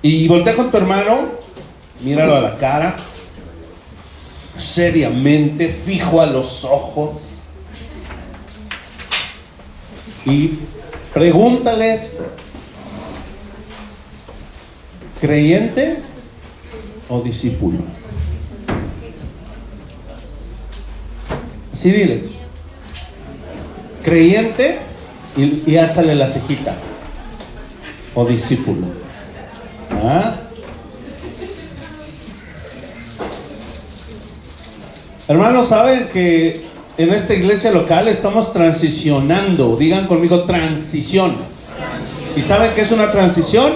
Y voltea con tu hermano, míralo a la cara, seriamente, fijo a los ojos, y pregúntale esto: ¿creyente o discípulo? Sí, dile: ¿creyente? Y álzale la cejita. ¿O discípulo? ¿Ah? Hermanos, saben que en esta iglesia local estamos transicionando. Digan conmigo: transición. ¿Y saben qué es una transición?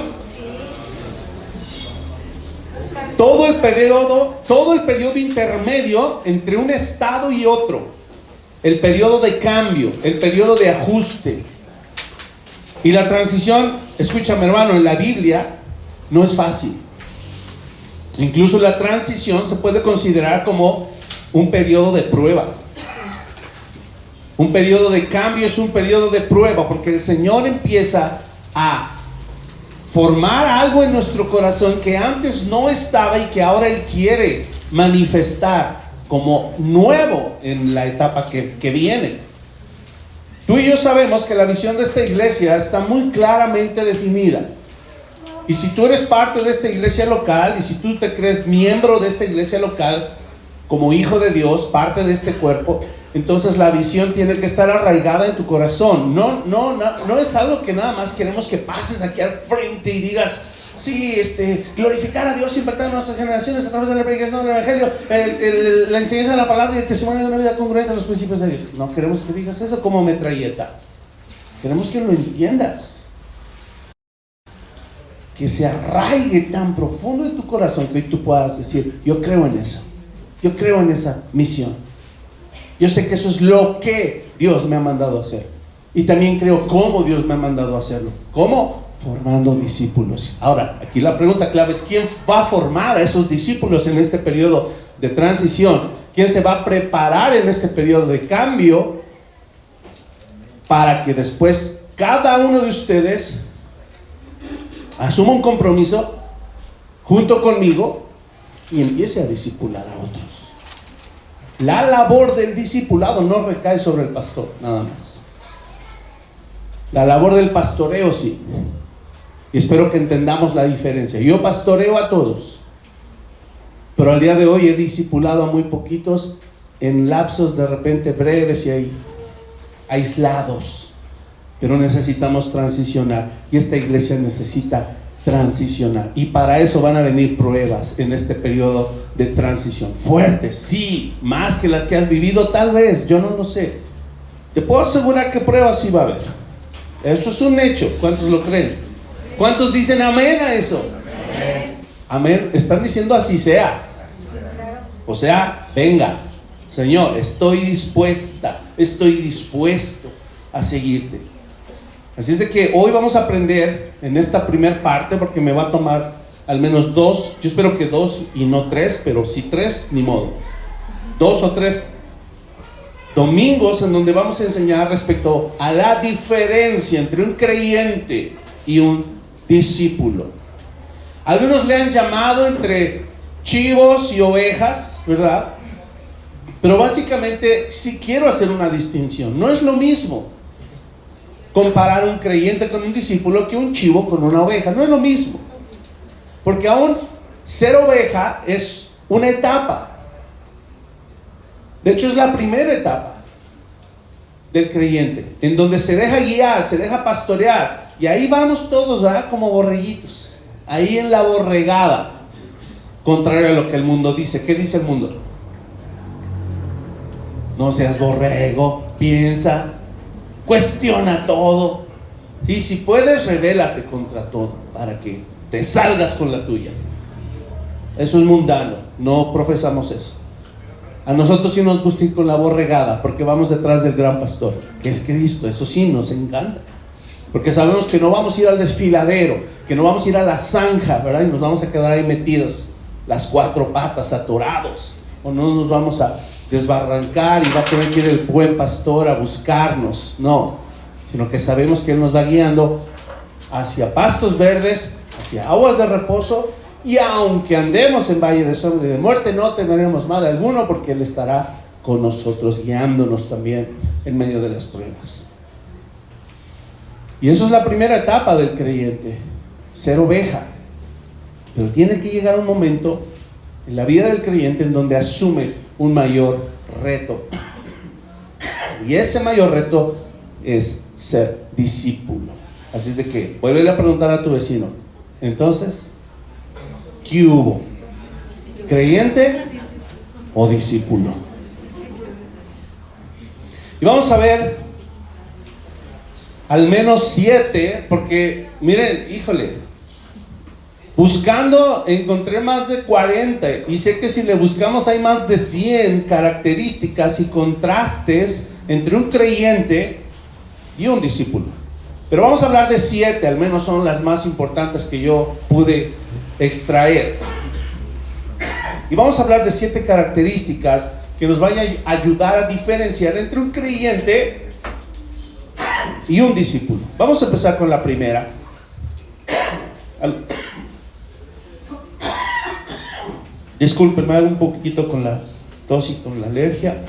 Todo el periodo intermedio entre un estado y otro. El periodo de cambio, el periodo de ajuste. Y la transición, escúchame hermano, en la Biblia no es fácil. Incluso la transición se puede considerar como un periodo de prueba. Un periodo de cambio es un periodo de prueba, porque el Señor empieza a formar algo en nuestro corazón que antes no estaba y que ahora Él quiere manifestar como nuevo en la etapa que viene. Tú y yo sabemos que la visión de esta iglesia está muy claramente definida. Y si tú eres parte de esta iglesia local, y si tú te crees miembro de esta iglesia local, como hijo de Dios, parte de este cuerpo, entonces la visión tiene que estar arraigada en tu corazón. No es algo que nada más queremos que pases aquí al frente y digas: sí, glorificar a Dios, impactar a nuestras generaciones a través de la predicación del Evangelio, la enseñanza de la palabra y el testimonio de una vida congruente a los principios de Dios. No queremos que digas eso como metralleta. Queremos que lo entiendas, que se arraigue tan profundo en tu corazón que tú puedas decir: yo creo en eso, yo creo en esa misión, yo sé que eso es lo que Dios me ha mandado a hacer, y también creo cómo Dios me ha mandado a hacerlo. ¿Cómo? Formando discípulos. Ahora, aquí la pregunta clave es: ¿quién va a formar a esos discípulos en este periodo de transición? ¿Quién se va a preparar en este periodo de cambio para que después cada uno de ustedes asuma un compromiso junto conmigo y empiece a discipular a otros? La labor del discipulado no recae sobre el pastor, nada más. La labor del pastoreo sí. Y espero que entendamos la diferencia. Yo pastoreo a todos, pero al día de hoy he discipulado a muy poquitos en lapsos de repente breves y aislados. Pero necesitamos transicionar, y esta iglesia necesita transicionar, y para eso van a venir pruebas en este periodo de transición. Fuertes, sí, más que las que has vivido tal vez, yo no lo sé. Te puedo asegurar que pruebas sí va a haber. Eso es un hecho. ¿Cuántos lo creen? ¿Cuántos dicen amén a eso? Amén. Están diciendo así sea. O sea, venga, Señor, estoy dispuesto a seguirte. Así es de que hoy vamos a aprender en esta primera parte, porque me va a tomar al menos 2, yo espero que 2 y no 3, pero si 3, ni modo. 2 o 3 domingos en donde vamos a enseñar respecto a la diferencia entre un creyente y un discípulo. Algunos le han llamado entre chivos y ovejas, ¿verdad? Pero básicamente sí quiero hacer una distinción. No es lo mismo comparar un creyente con un discípulo que un chivo con una oveja. No es lo mismo, porque aún ser oveja es una etapa. De hecho, es la primera etapa del creyente, en donde se deja guiar, se deja pastorear, y ahí vamos todos, ¿verdad? Como borreguitos, ahí en la borregada, contrario a lo que el mundo dice. ¿Qué dice el mundo? No seas borrego, piensa, cuestiona todo, y si puedes, rebélate contra todo para que te salgas con la tuya. Eso es mundano, no profesamos eso. A nosotros sí nos gusta ir con la borregada, porque vamos detrás del gran pastor, que es Cristo. Eso sí nos encanta, porque sabemos que no vamos a ir al desfiladero, que no vamos a ir a la zanja, ¿verdad? Y nos vamos a quedar ahí metidos, las 4 patas, atorados, o no nos vamos a desbarrancar y va a tener que ir el buen pastor a buscarnos. No, sino que sabemos que Él nos va guiando hacia pastos verdes, paciencia, aguas de reposo, y aunque andemos en valle de sombra y de muerte, no temeremos mal alguno, porque Él estará con nosotros, guiándonos también en medio de las pruebas. Y eso es la primera etapa del creyente, ser oveja. Pero tiene que llegar un momento en la vida del creyente en donde asume un mayor reto. Y ese mayor reto es ser discípulo. Así es de que, vuelve a preguntar a tu vecino, entonces, ¿qué hubo? ¿Creyente o discípulo? Y vamos a ver al menos 7, porque miren, híjole, buscando encontré más de 40, y sé que si le buscamos hay más de 100 características y contrastes entre un creyente y un discípulo. Pero vamos a hablar de 7, al menos son las más importantes que yo pude extraer. Y vamos a hablar de 7 características que nos van a ayudar a diferenciar entre un creyente y un discípulo. Vamos a empezar con la primera. Disculpen, me hago un poquito con la tos y con la alergia.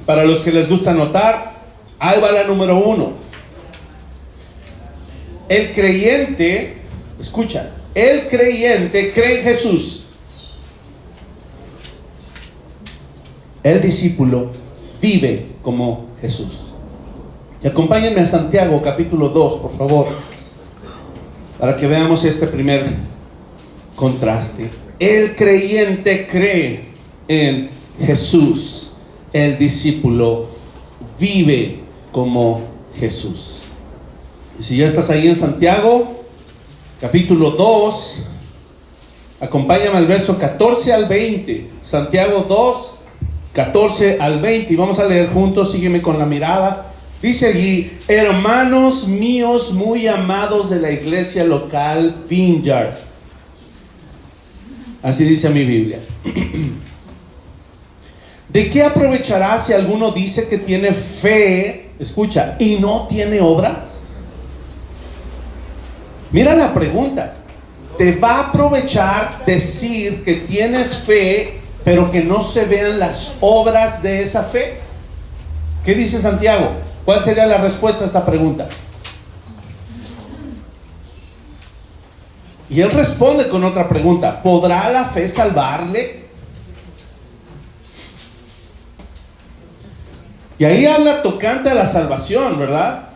Para los que les gusta anotar, ahí va la número 1. El creyente, escucha, el creyente cree en Jesús. El discípulo vive como Jesús. Y acompáñenme a Santiago capítulo 2, por favor, para que veamos este primer contraste. El creyente cree en Jesús. El discípulo vive como Jesús. Y si ya estás ahí en Santiago capítulo 2, acompáñame al verso 14 al 20. Santiago 2, 14 al 20, y vamos a leer juntos. Sígueme con la mirada. Dice allí: hermanos míos muy amados de la iglesia local Vineyard. Así dice mi Biblia. ¿De qué aprovechará si alguno dice que tiene fe, escucha, y no tiene obras? Mira la pregunta. ¿Te va a aprovechar decir que tienes fe, pero que no se vean las obras de esa fe? ¿Qué dice Santiago? ¿Cuál sería la respuesta a esta pregunta? Y él responde con otra pregunta: ¿podrá la fe salvarle? Y ahí habla tocante a la salvación, ¿verdad?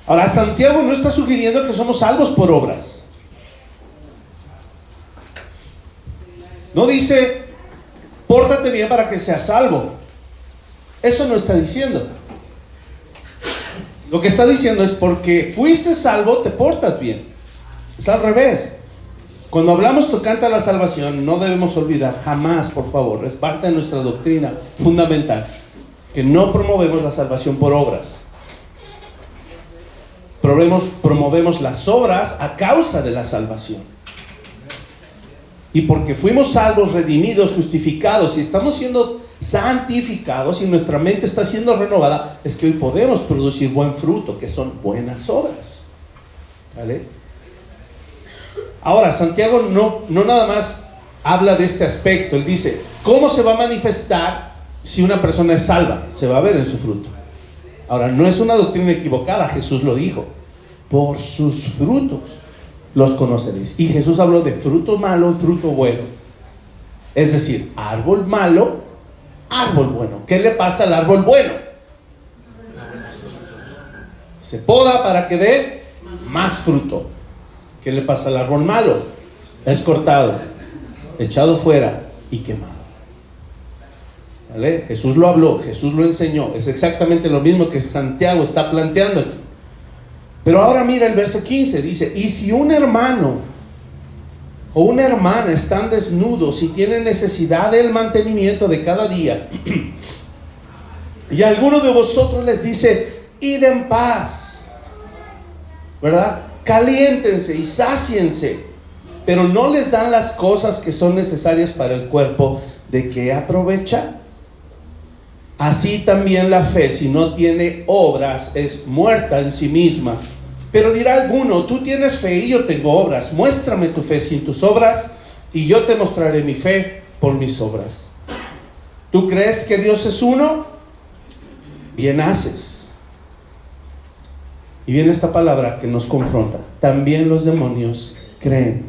Ahora, Santiago no está sugiriendo que somos salvos por obras. No dice, pórtate bien para que seas salvo. Eso no está diciendo. Lo que está diciendo es, porque fuiste salvo, te portas bien. Es al revés. Cuando hablamos tocante a la salvación, no debemos olvidar jamás, por favor, es parte de nuestra doctrina fundamental, que no promovemos la salvación por obras. Promovemos las obras a causa de la salvación. Y porque fuimos salvos, redimidos, justificados, y estamos siendo santificados, y nuestra mente está siendo renovada, es que hoy podemos producir buen fruto, que son buenas obras. ¿Vale? Ahora, Santiago no nada más habla de este aspecto. Él dice, ¿cómo se va a manifestar si una persona es salva? Se va a ver en su fruto. Ahora, no es una doctrina equivocada, Jesús lo dijo: por sus frutos los conoceréis. Y Jesús habló de fruto malo y fruto bueno. Es decir, árbol malo, árbol bueno. ¿Qué le pasa al árbol bueno? Se poda para que dé más fruto. ¿Qué le pasa al árbol malo? Es cortado, echado fuera y quemado. ¿Vale? Jesús lo habló, Jesús lo enseñó. Es exactamente lo mismo que Santiago está planteando aquí. Pero ahora mira el verso 15, dice: y si un hermano o una hermana están desnudos y tienen necesidad del mantenimiento de cada día, y alguno de vosotros les dice: id en paz, ¿verdad? Caliéntense y sáciense, pero no les dan las cosas que son necesarias para el cuerpo, ¿de qué aprovecha? Así también la fe, si no tiene obras, es muerta en sí misma. Pero dirá alguno, tú tienes fe y yo tengo obras. Muéstrame tu fe sin tus obras y yo te mostraré mi fe por mis obras. ¿Tú crees que Dios es uno? Bien haces. Y viene esta palabra que nos confronta. También los demonios creen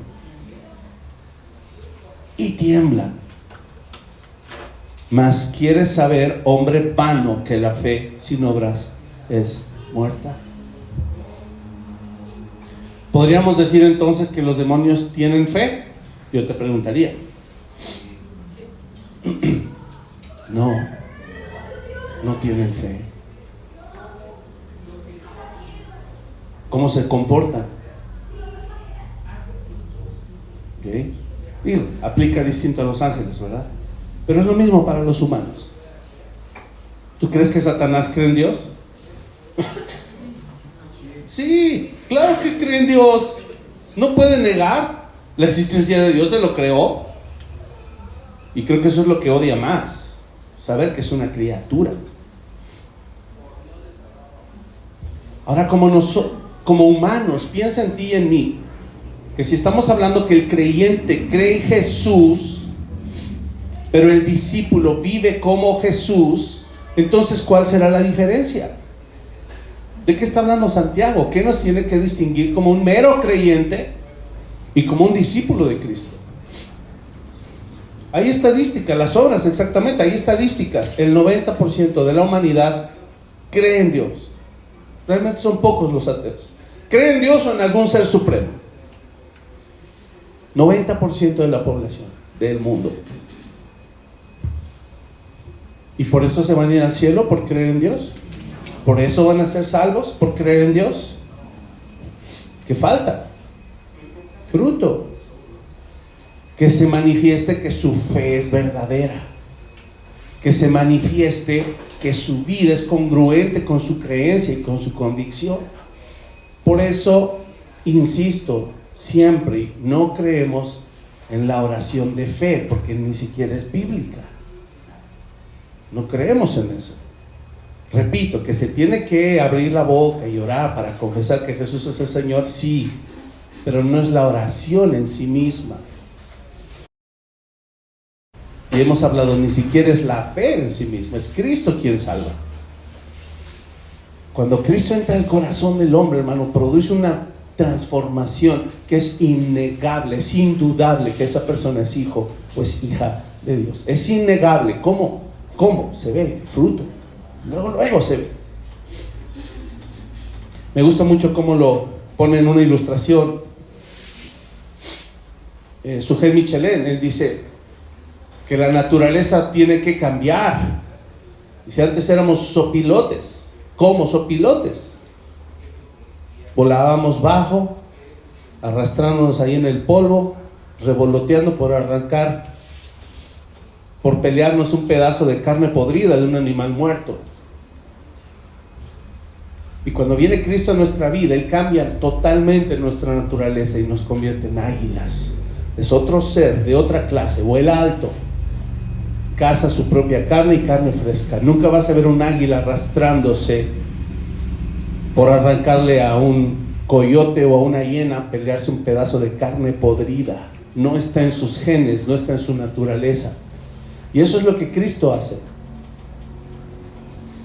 y tiemblan. Mas quieres saber, hombre vano, que la fe sin obras es muerta. ¿Podríamos decir entonces que los demonios tienen fe? Yo te preguntaría. No, no tienen fe. ¿Cómo se comportan? ¿Okay? Digo, aplica distinto a los ángeles, ¿verdad? Pero es lo mismo para los humanos. ¿Tú crees que Satanás cree en Dios? Sí, claro que cree en Dios. No puede negar la existencia de Dios, se lo creó. Y creo que eso es lo que odia más, saber que es una criatura. Ahora, como humanos, piensa en ti y en mí, que si estamos hablando que el creyente cree en Jesús, pero el discípulo vive como Jesús, entonces ¿cuál será la diferencia? ¿De qué está hablando Santiago? ¿Qué nos tiene que distinguir como un mero creyente y como un discípulo de Cristo? Hay estadísticas, las obras exactamente, hay estadísticas. El 90% de la humanidad cree en Dios. Realmente son pocos los ateos. ¿Cree en Dios o en algún ser supremo? 90% de la población del mundo. ¿Y por eso se van a ir al cielo? ¿Por creer en Dios? ¿Por eso van a ser salvos? ¿Por creer en Dios? ¿Qué falta? Fruto. Que se manifieste que su fe es verdadera. Que se manifieste que su vida es congruente con su creencia y con su convicción. Por eso, insisto, siempre no creemos en la oración de fe, porque ni siquiera es bíblica. No creemos en eso. Repito, que se tiene que abrir la boca y orar para confesar que Jesús es el Señor, sí, pero no es la oración en sí misma. Y hemos hablado, ni siquiera es la fe en sí misma, es Cristo quien salva. Cuando Cristo entra en el corazón del hombre, hermano, produce una transformación que es innegable, es indudable que esa persona es hijo o es hija de Dios. Es innegable. ¿Cómo? Se ve fruto. Luego se ve. Me gusta mucho cómo lo pone en una ilustración Sujei Michelén. Él dice que la naturaleza tiene que cambiar. Dice, antes éramos sopilotes. ¿Cómo sopilotes? Volábamos bajo, arrastrándonos ahí en el polvo, revoloteando por arrancar, por pelearnos un pedazo de carne podrida de un animal muerto. Y cuando viene Cristo a nuestra vida, Él cambia totalmente nuestra naturaleza y nos convierte en águilas. Es otro ser de otra clase, vuela alto, caza su propia carne y carne fresca. Nunca vas a ver un águila arrastrándose por arrancarle a un coyote o a una hiena, pelearse un pedazo de carne podrida. No está en sus genes, no está en su naturaleza. Y eso es lo que Cristo hace.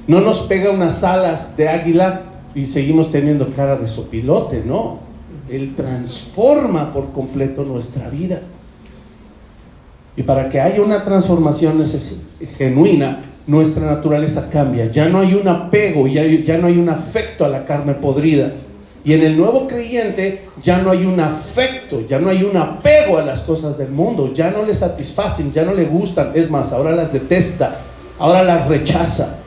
No nos pega unas alas de águila y seguimos teniendo cara de sopilote, no. Él transforma por completo nuestra vida. Y para que haya una transformación genuina, nuestra naturaleza cambia. Ya no hay un apego, ya no hay un afecto a la carne podrida. Y en el nuevo creyente ya no hay un afecto, ya no hay un apego a las cosas del mundo. Ya no le satisfacen, ya no le gustan. Es más, ahora las detesta, ahora las rechaza.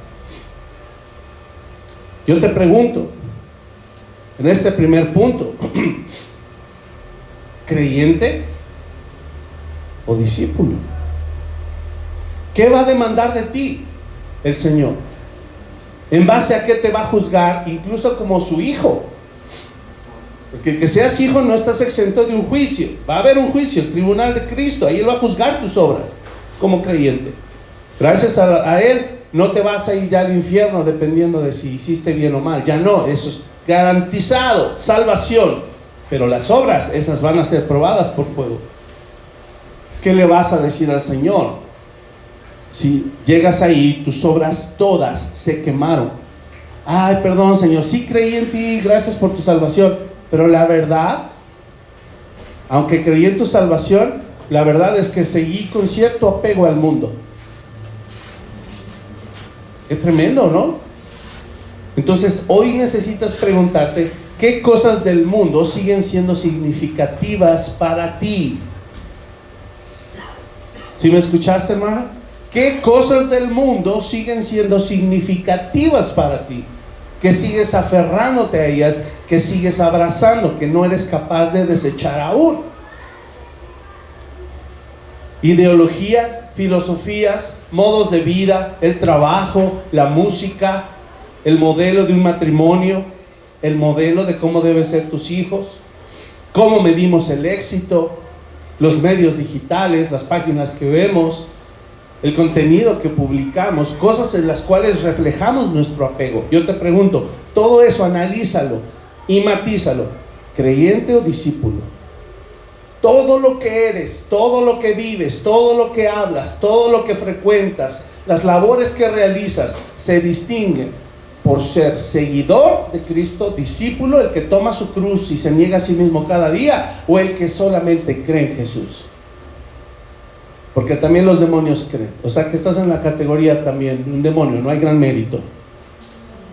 Yo te pregunto, en este primer punto, ¿creyente o discípulo? ¿Qué va a demandar de ti el Señor? ¿En base a qué te va a juzgar? Incluso como su hijo. Porque el que seas hijo no estás exento de un juicio. Va a haber un juicio, el tribunal de Cristo. Ahí Él va a juzgar tus obras como creyente. Gracias a Él no te vas a ir ya al infierno dependiendo de si hiciste bien o mal. Ya no, eso es garantizado, salvación. Pero las obras, esas van a ser probadas por fuego. ¿Qué le vas a decir al Señor? Si llegas ahí, tus obras todas se quemaron. Ay, perdón, Señor, sí creí en ti, gracias por tu salvación. Pero la verdad, aunque creí en tu salvación, la verdad es que seguí con cierto apego al mundo. Es tremendo, ¿no? Entonces, hoy necesitas preguntarte, ¿qué cosas del mundo siguen siendo significativas para ti? ¿Sí me escuchaste, hermano? ¿Qué cosas del mundo siguen siendo significativas para ti? Que sigues aferrándote a ellas, que sigues abrazando, que no eres capaz de desechar aún. Ideologías, filosofías, modos de vida, el trabajo, la música, el modelo de un matrimonio, el modelo de cómo deben ser tus hijos, cómo medimos el éxito, los medios digitales, las páginas que vemos, el contenido que publicamos, cosas en las cuales reflejamos nuestro apego. Yo te pregunto, todo eso analízalo y matízalo, creyente o discípulo. Todo lo que eres, todo lo que vives, todo lo que hablas, todo lo que frecuentas, las labores que realizas, se distinguen por ser seguidor de Cristo, discípulo, el que toma su cruz y se niega a sí mismo cada día, o el que solamente cree en Jesús. Porque también los demonios creen. O sea que estás en la categoría también, un demonio, no hay gran mérito.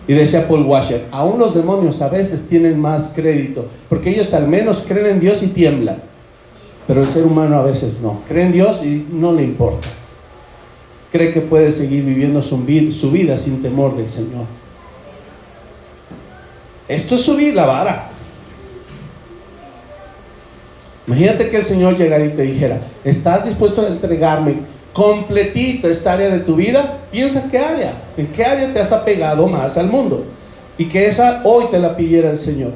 Y decía Paul Washer, aún los demonios a veces tienen más crédito, porque ellos al menos creen en Dios y tiemblan. Pero el ser humano a veces no. Cree en Dios y no le importa. Cree que puede seguir viviendo su vida sin temor del Señor. Esto es subir la vara. Imagínate que el Señor llegara y te dijera, ¿estás dispuesto a entregarme completita esta área de tu vida? Piensa en qué área te has apegado más al mundo, y que esa hoy te la pidiera el Señor.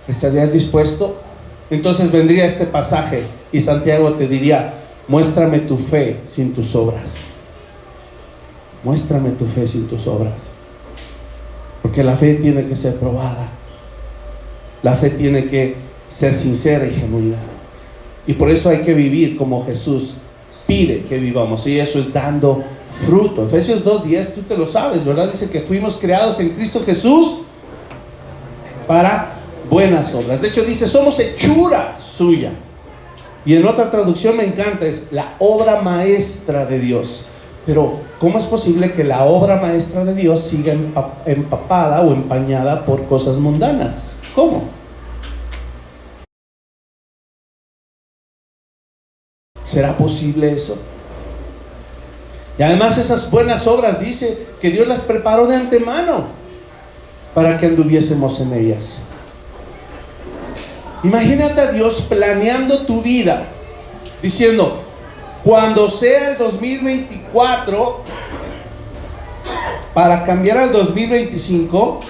¿Estarías dispuesto? Entonces vendría este pasaje y Santiago te diría, muéstrame tu fe sin tus obras. Muéstrame tu fe sin tus obras. Porque la fe tiene que ser probada. La fe tiene que ser sincera y genuina. Y por eso hay que vivir como Jesús pide que vivamos. Y eso es dando fruto. Efesios 2:10, tú te lo sabes, ¿verdad? Dice que fuimos creados en Cristo Jesús para buenas obras. De hecho dice, somos hechura suya. Y en otra traducción me encanta, es la obra maestra de Dios. Pero ¿cómo es posible que la obra maestra de Dios siga empapada o empañada por cosas mundanas? ¿Cómo? ¿Será posible eso? Y además esas buenas obras, dice que Dios las preparó de antemano para que anduviésemos en ellas. Imagínate a Dios planeando tu vida, diciendo, cuando sea el 2024, para cambiar al 2025,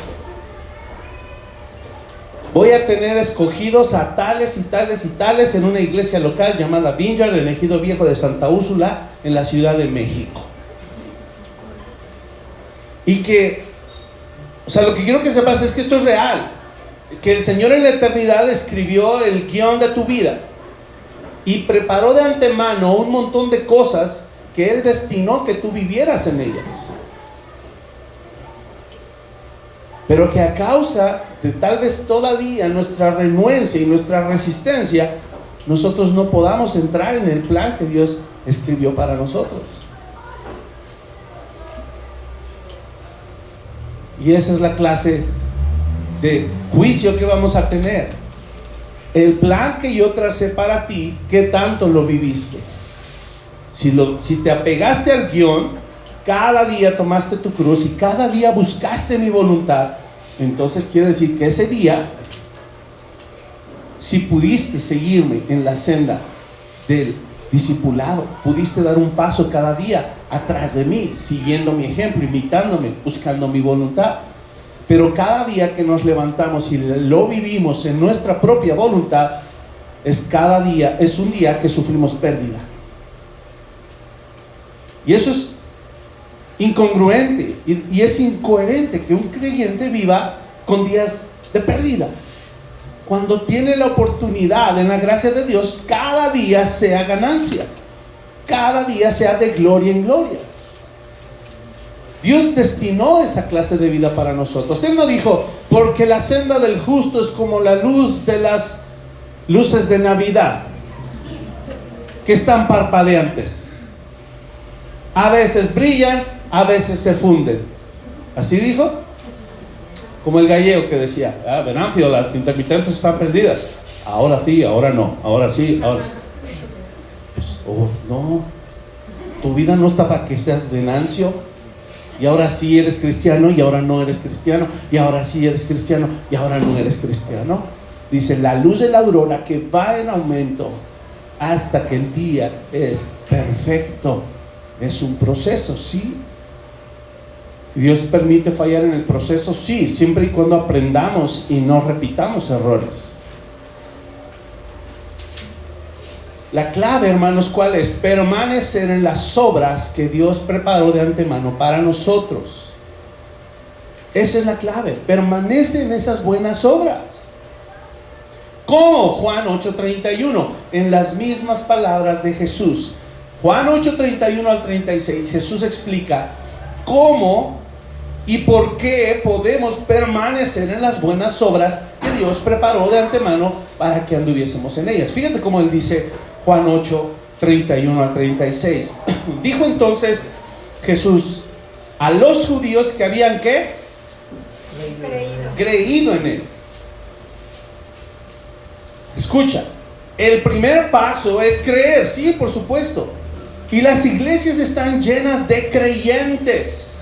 voy a tener escogidos a tales y tales y tales en una iglesia local llamada Vineyard, en el Ejido Viejo de Santa Úrsula, en la Ciudad de México. Y que, o sea, lo que quiero que sepas es que esto es real. Que el Señor en la eternidad escribió el guión de tu vida y preparó de antemano un montón de cosas que Él destinó que tú vivieras en ellas. Pero que a causa de tal vez todavía nuestra renuencia y nuestra resistencia, nosotros no podamos entrar en el plan que Dios escribió para nosotros. Y esa es la clase de juicio que vamos a tener. El plan que yo tracé para ti, ¿qué tanto lo viviste? Si te apegaste al guión, cada día tomaste tu cruz y cada día buscaste mi voluntad, entonces quiere decir que ese día, si pudiste seguirme en la senda del discipulado, pudiste dar un paso cada día atrás de mí, siguiendo mi ejemplo, imitándome, buscando mi voluntad. Pero cada día que nos levantamos y lo vivimos en nuestra propia voluntad, es un día que sufrimos pérdida. Y eso es incongruente y es incoherente que un creyente viva con días de pérdida, cuando tiene la oportunidad en la gracia de Dios, cada día sea ganancia, cada día sea de gloria en gloria. Dios destinó esa clase de vida para nosotros. Él no dijo, porque la senda del justo es como la luz de las luces de Navidad, que están parpadeantes. A veces brillan, a veces se funden. ¿Así dijo? Como el gallego que decía, Venancio, las intermitentes están perdidas. Ahora sí, ahora no. Ahora sí, ahora. Pues, no. Tu vida no está para que seas Venancio. Y ahora sí eres cristiano, y ahora no eres cristiano. Y ahora sí eres cristiano, y ahora no eres cristiano. Dice, la luz de la aurora que va en aumento hasta que el día es perfecto. Es un proceso, sí. Dios permite fallar en el proceso, sí, siempre y cuando aprendamos y no repitamos errores. La clave, hermanos, ¿cuál es? Permanecer en las obras que Dios preparó de antemano para nosotros. Esa es la clave. Permanece en esas buenas obras. ¿Cómo? Juan 8:31, en las mismas palabras de Jesús. Juan 8:31 al 36, Jesús explica cómo y por qué podemos permanecer en las buenas obras que Dios preparó de antemano para que anduviésemos en ellas. Fíjate cómo él dice, Juan 8:31 al 36. Dijo entonces Jesús a los judíos que habían ¿qué? Creído en él. Escucha, el primer paso es creer, sí, por supuesto. Y las iglesias están llenas de creyentes.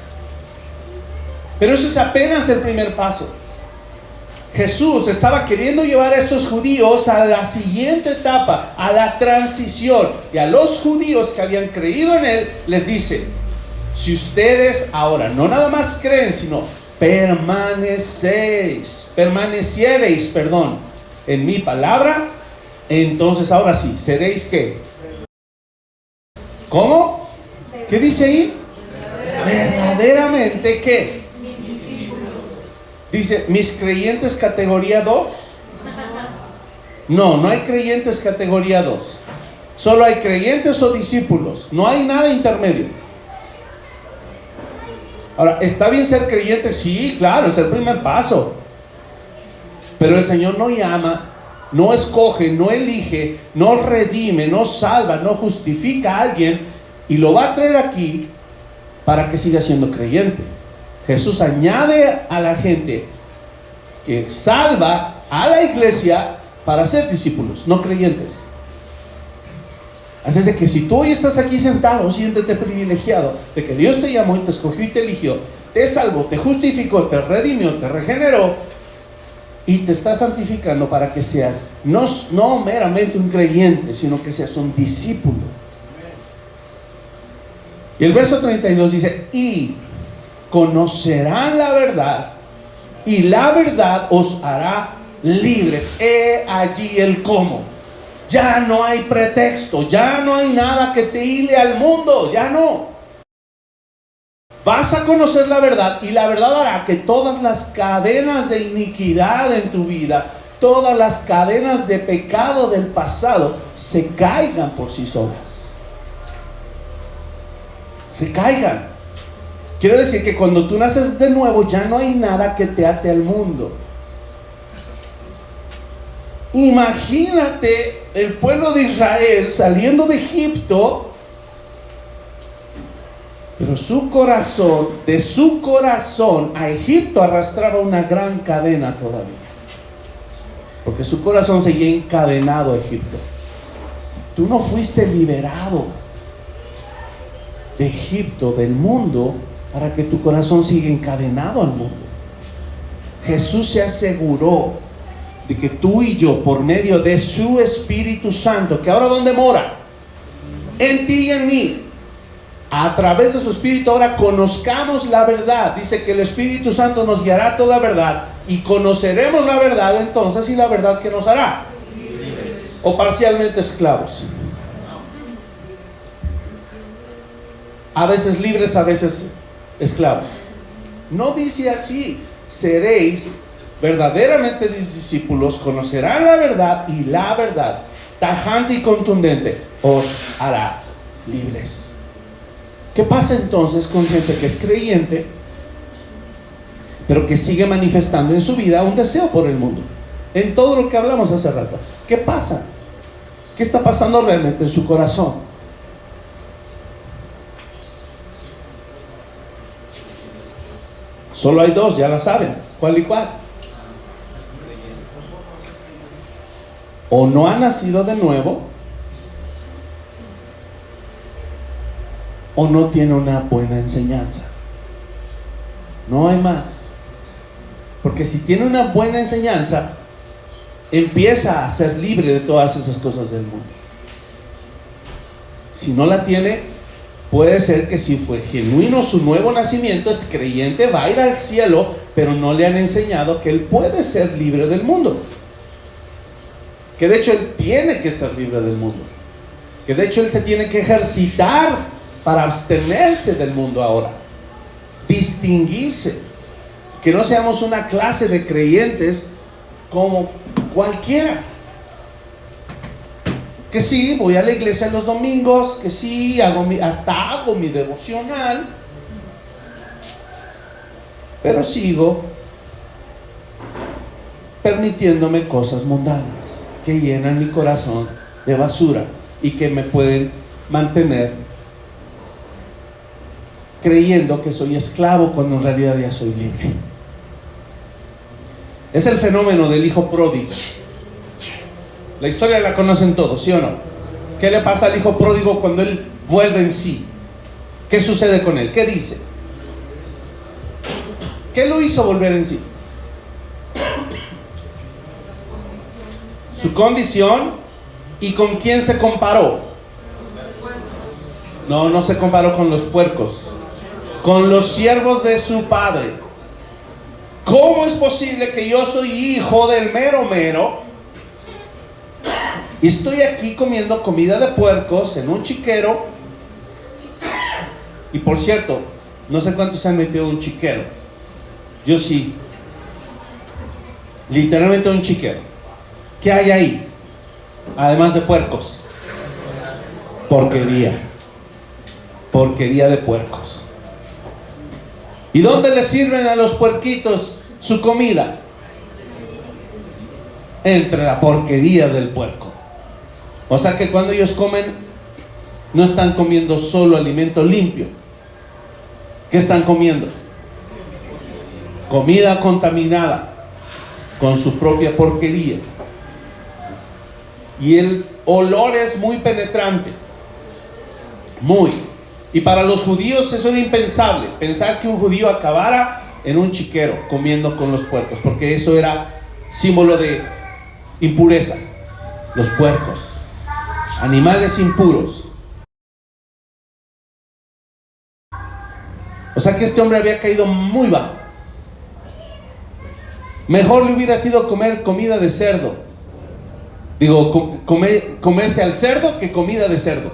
Pero eso es apenas el primer paso. Jesús estaba queriendo llevar a estos judíos a la siguiente etapa, a la transición. Y a los judíos que habían creído en él, les dice, si ustedes ahora no nada más creen, sino permaneciereis, en mi palabra, entonces ahora sí, seréis ¿qué? ¿Cómo? ¿Qué dice ahí? Verdaderamente ¿qué? Dice, ¿mis creyentes categoría 2? No, no hay creyentes categoría 2. Solo hay creyentes o discípulos. No hay nada intermedio. Ahora, ¿está bien ser creyente? Sí, claro, es el primer paso. Pero el Señor no llama, no escoge, no elige, no redime, no salva, no justifica a alguien y lo va a traer aquí para que siga siendo creyente. Jesús añade a la gente que salva a la iglesia para ser discípulos, no creyentes. Así es de que si tú hoy estás aquí sentado, siéntete privilegiado de que Dios te llamó y te escogió y te eligió, te salvó, te justificó, te redimió, te regeneró y te está santificando para que seas no meramente un creyente, sino que seas un discípulo. Y el verso 32 dice, y conocerán la verdad, y la verdad os hará libres. He allí el cómo. Ya no hay pretexto, ya no hay nada que te hile al mundo, ya no. Vas a conocer la verdad y la verdad hará que todas las cadenas de iniquidad en tu vida, todas las cadenas de pecado del pasado se caigan por sí solas. Se caigan. Quiero decir que cuando tú naces de nuevo ya no hay nada que te ate al mundo. Imagínate el pueblo de Israel saliendo de Egipto, pero su corazón, de su corazón a Egipto arrastraba una gran cadena todavía, porque su corazón seguía encadenado a Egipto. Tú no fuiste liberado de Egipto, del mundo, para que tu corazón siga encadenado al mundo. Jesús se aseguró de que tú y yo, por medio de su Espíritu Santo, que ahora ¿dónde mora? En ti y en mí. A través de su Espíritu ahora conozcamos la verdad. Dice que el Espíritu Santo nos guiará a toda verdad y conoceremos la verdad entonces, y la verdad que nos hará o parcialmente esclavos. A veces libres, a veces esclavos. No dice así: seréis verdaderamente discípulos, conocerán la verdad y la verdad, tajante y contundente, os hará libres. ¿Qué pasa entonces con gente que es creyente, pero que sigue manifestando en su vida un deseo por el mundo? En todo lo que hablamos hace rato, ¿qué pasa? ¿Qué está pasando realmente en su corazón? Solo hay dos, ya la saben. ¿Cuál y cuál? O no ha nacido de nuevo, o no tiene una buena enseñanza. No hay más. Porque si tiene una buena enseñanza, empieza a ser libre de todas esas cosas del mundo. Si no la tiene, puede ser que si fue genuino su nuevo nacimiento, es creyente, va a ir al cielo, pero no le han enseñado que él puede ser libre del mundo. Que de hecho él tiene que ser libre del mundo. Que de hecho él se tiene que ejercitar para abstenerse del mundo ahora. Distinguirse. Que no seamos una clase de creyentes como cualquiera. Que sí, voy a la iglesia los domingos, que sí, hasta hago mi devocional, pero sigo permitiéndome cosas mundanas que llenan mi corazón de basura y que me pueden mantener creyendo que soy esclavo cuando en realidad ya soy libre. Es el fenómeno del hijo pródigo. La historia la conocen todos, ¿sí o no? ¿Qué le pasa al hijo pródigo cuando él vuelve en sí? ¿Qué sucede con él? ¿Qué dice? ¿Qué lo hizo volver en sí? Su condición. ¿Y con quién se comparó? No se comparó con los puercos, con los siervos de su padre. ¿Cómo es posible que yo soy hijo del mero mero y estoy aquí comiendo comida de puercos en un chiquero? Y por cierto, no sé cuántos se han metido en un chiquero. Yo sí. Literalmente un chiquero. ¿Qué hay ahí? Además de puercos. Porquería. Porquería de puercos. ¿Y dónde le sirven a los puerquitos su comida? Entre la porquería del puerco. O sea que cuando ellos comen, no están comiendo solo alimento limpio. ¿Qué están comiendo? Comida contaminada con su propia porquería. Y el olor es muy penetrante. Muy. Y para los judíos eso era impensable, pensar que un judío acabara en un chiquero comiendo con los puercos, porque eso era símbolo de impureza. Los puercos, animales impuros. O sea que este hombre había caído muy bajo. Mejor le hubiera sido comer comida de cerdo. Digo, comerse al cerdo que comida de cerdo.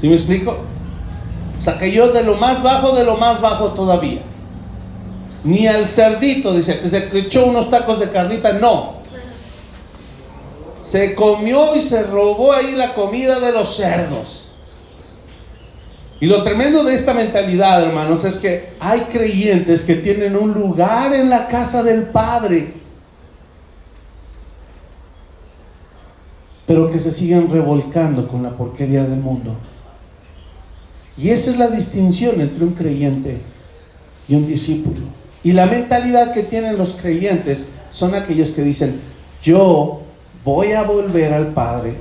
¿Sí me explico? O sea, cayó de lo más bajo todavía. Ni al cerdito, dice, que se echó unos tacos de carnita, no. Se comió y se robó ahí la comida de los cerdos. Y lo tremendo de esta mentalidad, hermanos, es que hay creyentes que tienen un lugar en la casa del Padre, pero que se siguen revolcando con la porquería del mundo. Y esa es la distinción entre un creyente y un discípulo. Y la mentalidad que tienen los creyentes son aquellos que dicen: yo voy a volver al Padre.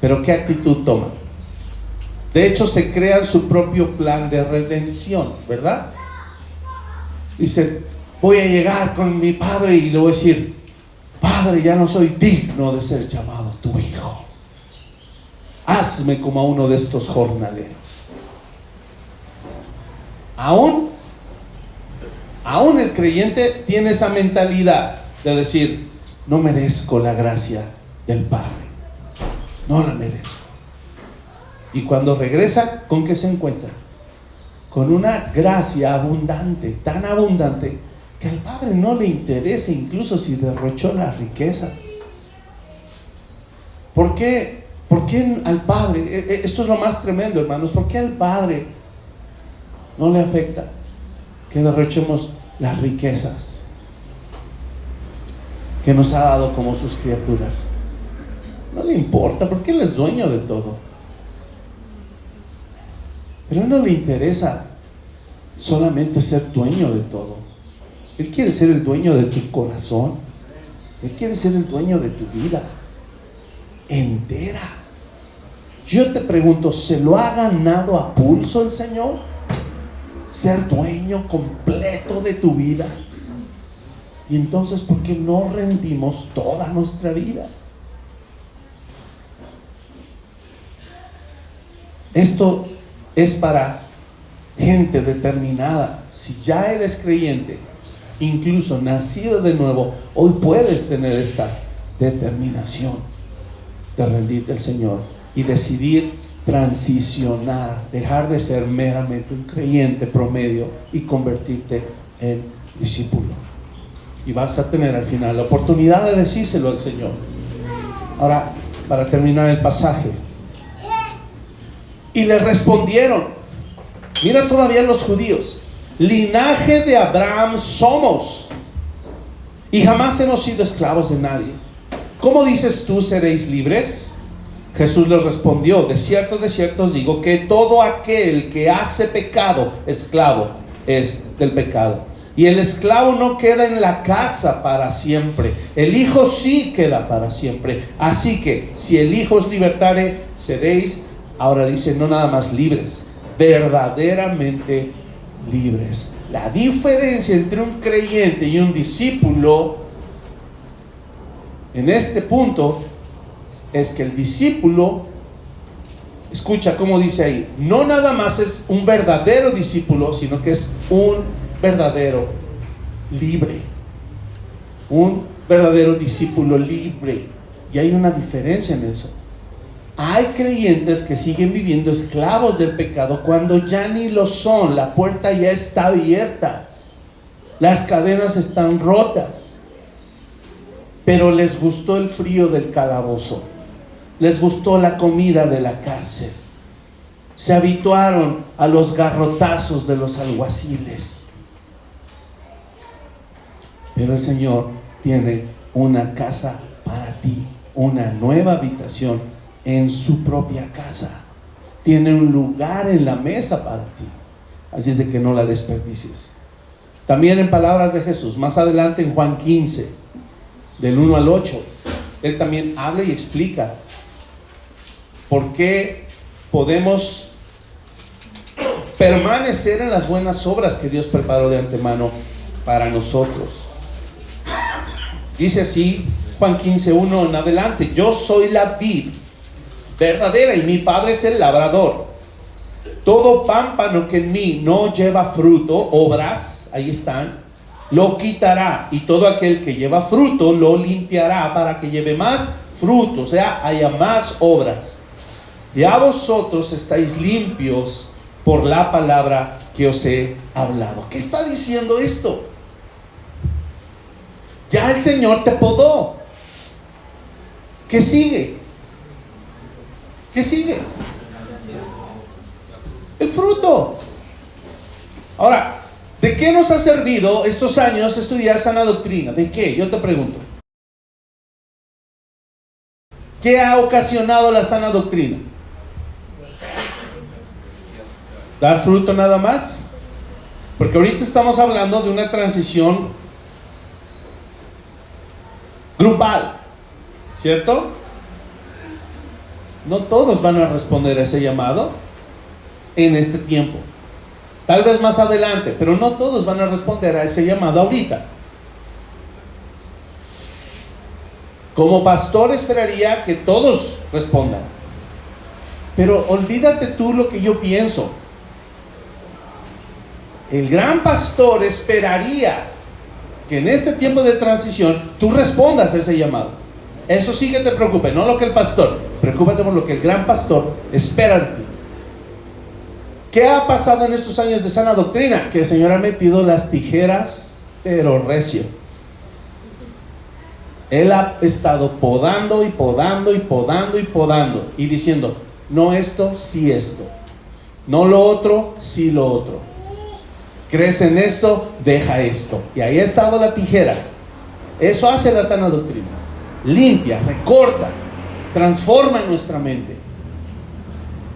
Pero ¿qué actitud toman? De hecho, se crean su propio plan de redención, ¿verdad? Dicen: voy a llegar con mi Padre y le voy a decir: Padre, ya no soy digno de ser llamado tu hijo. Hazme como a uno de estos jornaleros. Aún el creyente tiene esa mentalidad de decir: no merezco la gracia del Padre, no la merezco. Y cuando regresa, ¿con qué se encuentra? con una gracia abundante, tan abundante, que al Padre no le interesa incluso si derrochó las riquezas. ¿Por qué? ¿Por qué al Padre? Esto es lo más tremendo, hermanos. ¿Por qué al Padre no le afecta que derrochemos las riquezas que nos ha dado como sus criaturas? No le importa, porque Él es dueño de todo. Pero no le interesa solamente ser dueño de todo. Él quiere ser el dueño de tu corazón. Él quiere ser el dueño de tu vida entera. Yo te pregunto, ¿se lo ha ganado a pulso el Señor? Ser dueño completo de tu vida. Y entonces, ¿por qué no rendimos toda nuestra vida? Esto es para gente determinada. Si ya eres creyente, incluso nacido de nuevo, hoy puedes tener esta determinación de rendirte al Señor y decidir transicionar, dejar de ser meramente un creyente promedio y convertirte en discípulo. Y vas a tener al final la oportunidad de decírselo al Señor. Ahora, para terminar el pasaje, y le respondieron, mira todavía los judíos, linaje de Abraham somos, y jamás hemos sido esclavos de nadie. ¿Cómo dices tú seréis libres? Jesús les respondió, de cierto os digo que todo aquel que hace pecado, esclavo es del pecado. Y el esclavo no queda en la casa para siempre, el Hijo sí queda para siempre. Así que si el Hijo os libertare, seréis, ahora dice, no nada más libres, verdaderamente libres. La diferencia entre un creyente y un discípulo en este punto es que el discípulo, escucha cómo dice ahí, no nada más es un verdadero discípulo, sino que es un verdadero libre, un verdadero discípulo libre. Y hay una diferencia en eso. Hay creyentes que siguen viviendo esclavos del pecado cuando ya ni lo son. La puerta ya está abierta, las cadenas están rotas, pero les gustó el frío del calabozo, les gustó la comida de la cárcel, se habituaron a los garrotazos de los alguaciles. Pero el Señor tiene una casa para ti, una nueva habitación en su propia casa. Tiene un lugar en la mesa para ti. Así es de que no la desperdicies. También en palabras de Jesús, más adelante en Juan 15, del 1 al 8, Él también habla y explica por qué podemos permanecer en las buenas obras que Dios preparó de antemano para nosotros. Dice así, Juan 15, 1 en adelante, yo soy la vid verdadera y mi Padre es el labrador. Todo pámpano que en mí no lleva fruto, obras, ahí están, lo quitará, y todo aquel que lleva fruto lo limpiará para que lleve más fruto, o sea, haya más obras. Ya vosotros estáis limpios por la palabra que os he hablado. ¿Qué está diciendo esto? Ya el Señor te podó. ¿Qué sigue? ¿Qué sigue? El fruto. Ahora, ¿de qué nos ha servido estos años estudiar sana doctrina? ¿De qué? Yo te pregunto. ¿Qué ha ocasionado la sana doctrina? ¿Dar fruto nada más? Porque ahorita estamos hablando de una transición grupal, ¿cierto? No todos van a responder a ese llamado en este tiempo. Tal vez más adelante, pero no todos van a responder a ese llamado ahorita. Como pastor esperaría que todos respondan. Pero olvídate tú lo que yo pienso. El gran pastor esperaría que en este tiempo de transición tú respondas a ese llamado. Eso sí que te preocupe, no lo que el pastor. Preocúpate por lo que el gran pastor espera de ti. ¿Qué ha pasado en estos años de sana doctrina? Que el Señor ha metido las tijeras, pero recio. Él ha estado podando y podando y podando y podando y diciendo, no esto, sí esto. No lo otro, sí lo otro. Crees en esto, deja esto. Y ahí ha estado la tijera. Eso hace la sana doctrina. Limpia, recorta, transforma nuestra mente.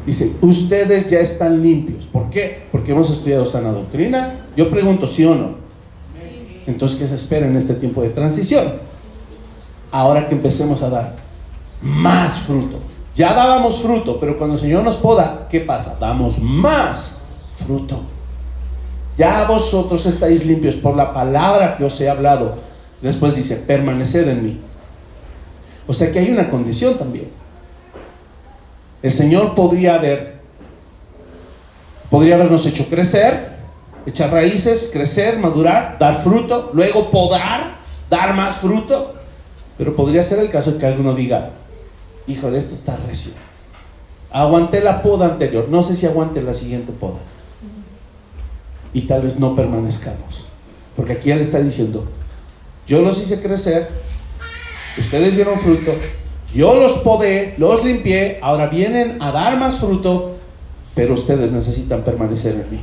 Dice, ustedes ya están limpios. ¿Por qué? Porque hemos estudiado sana doctrina. Yo pregunto, ¿sí o no? Entonces, ¿qué se espera en este tiempo de transición? Ahora que empecemos a dar más fruto. Ya dábamos fruto, pero cuando el Señor nos poda, ¿qué pasa? Damos más fruto. Ya vosotros estáis limpios por la palabra que os he hablado. Después dice, permaneced en mí. O sea que hay una condición también. El Señor podría habernos hecho crecer, echar raíces, crecer, madurar, dar fruto, luego podar, dar más fruto. Pero podría ser el caso de que alguno diga, híjole, esto está recio. Aguanté la poda anterior, no sé si aguante la siguiente poda. Y tal vez no permanezcamos. Porque aquí Él está diciendo, yo los hice crecer, ustedes dieron fruto, yo los podé, los limpié, ahora vienen a dar más fruto, pero ustedes necesitan permanecer en mí.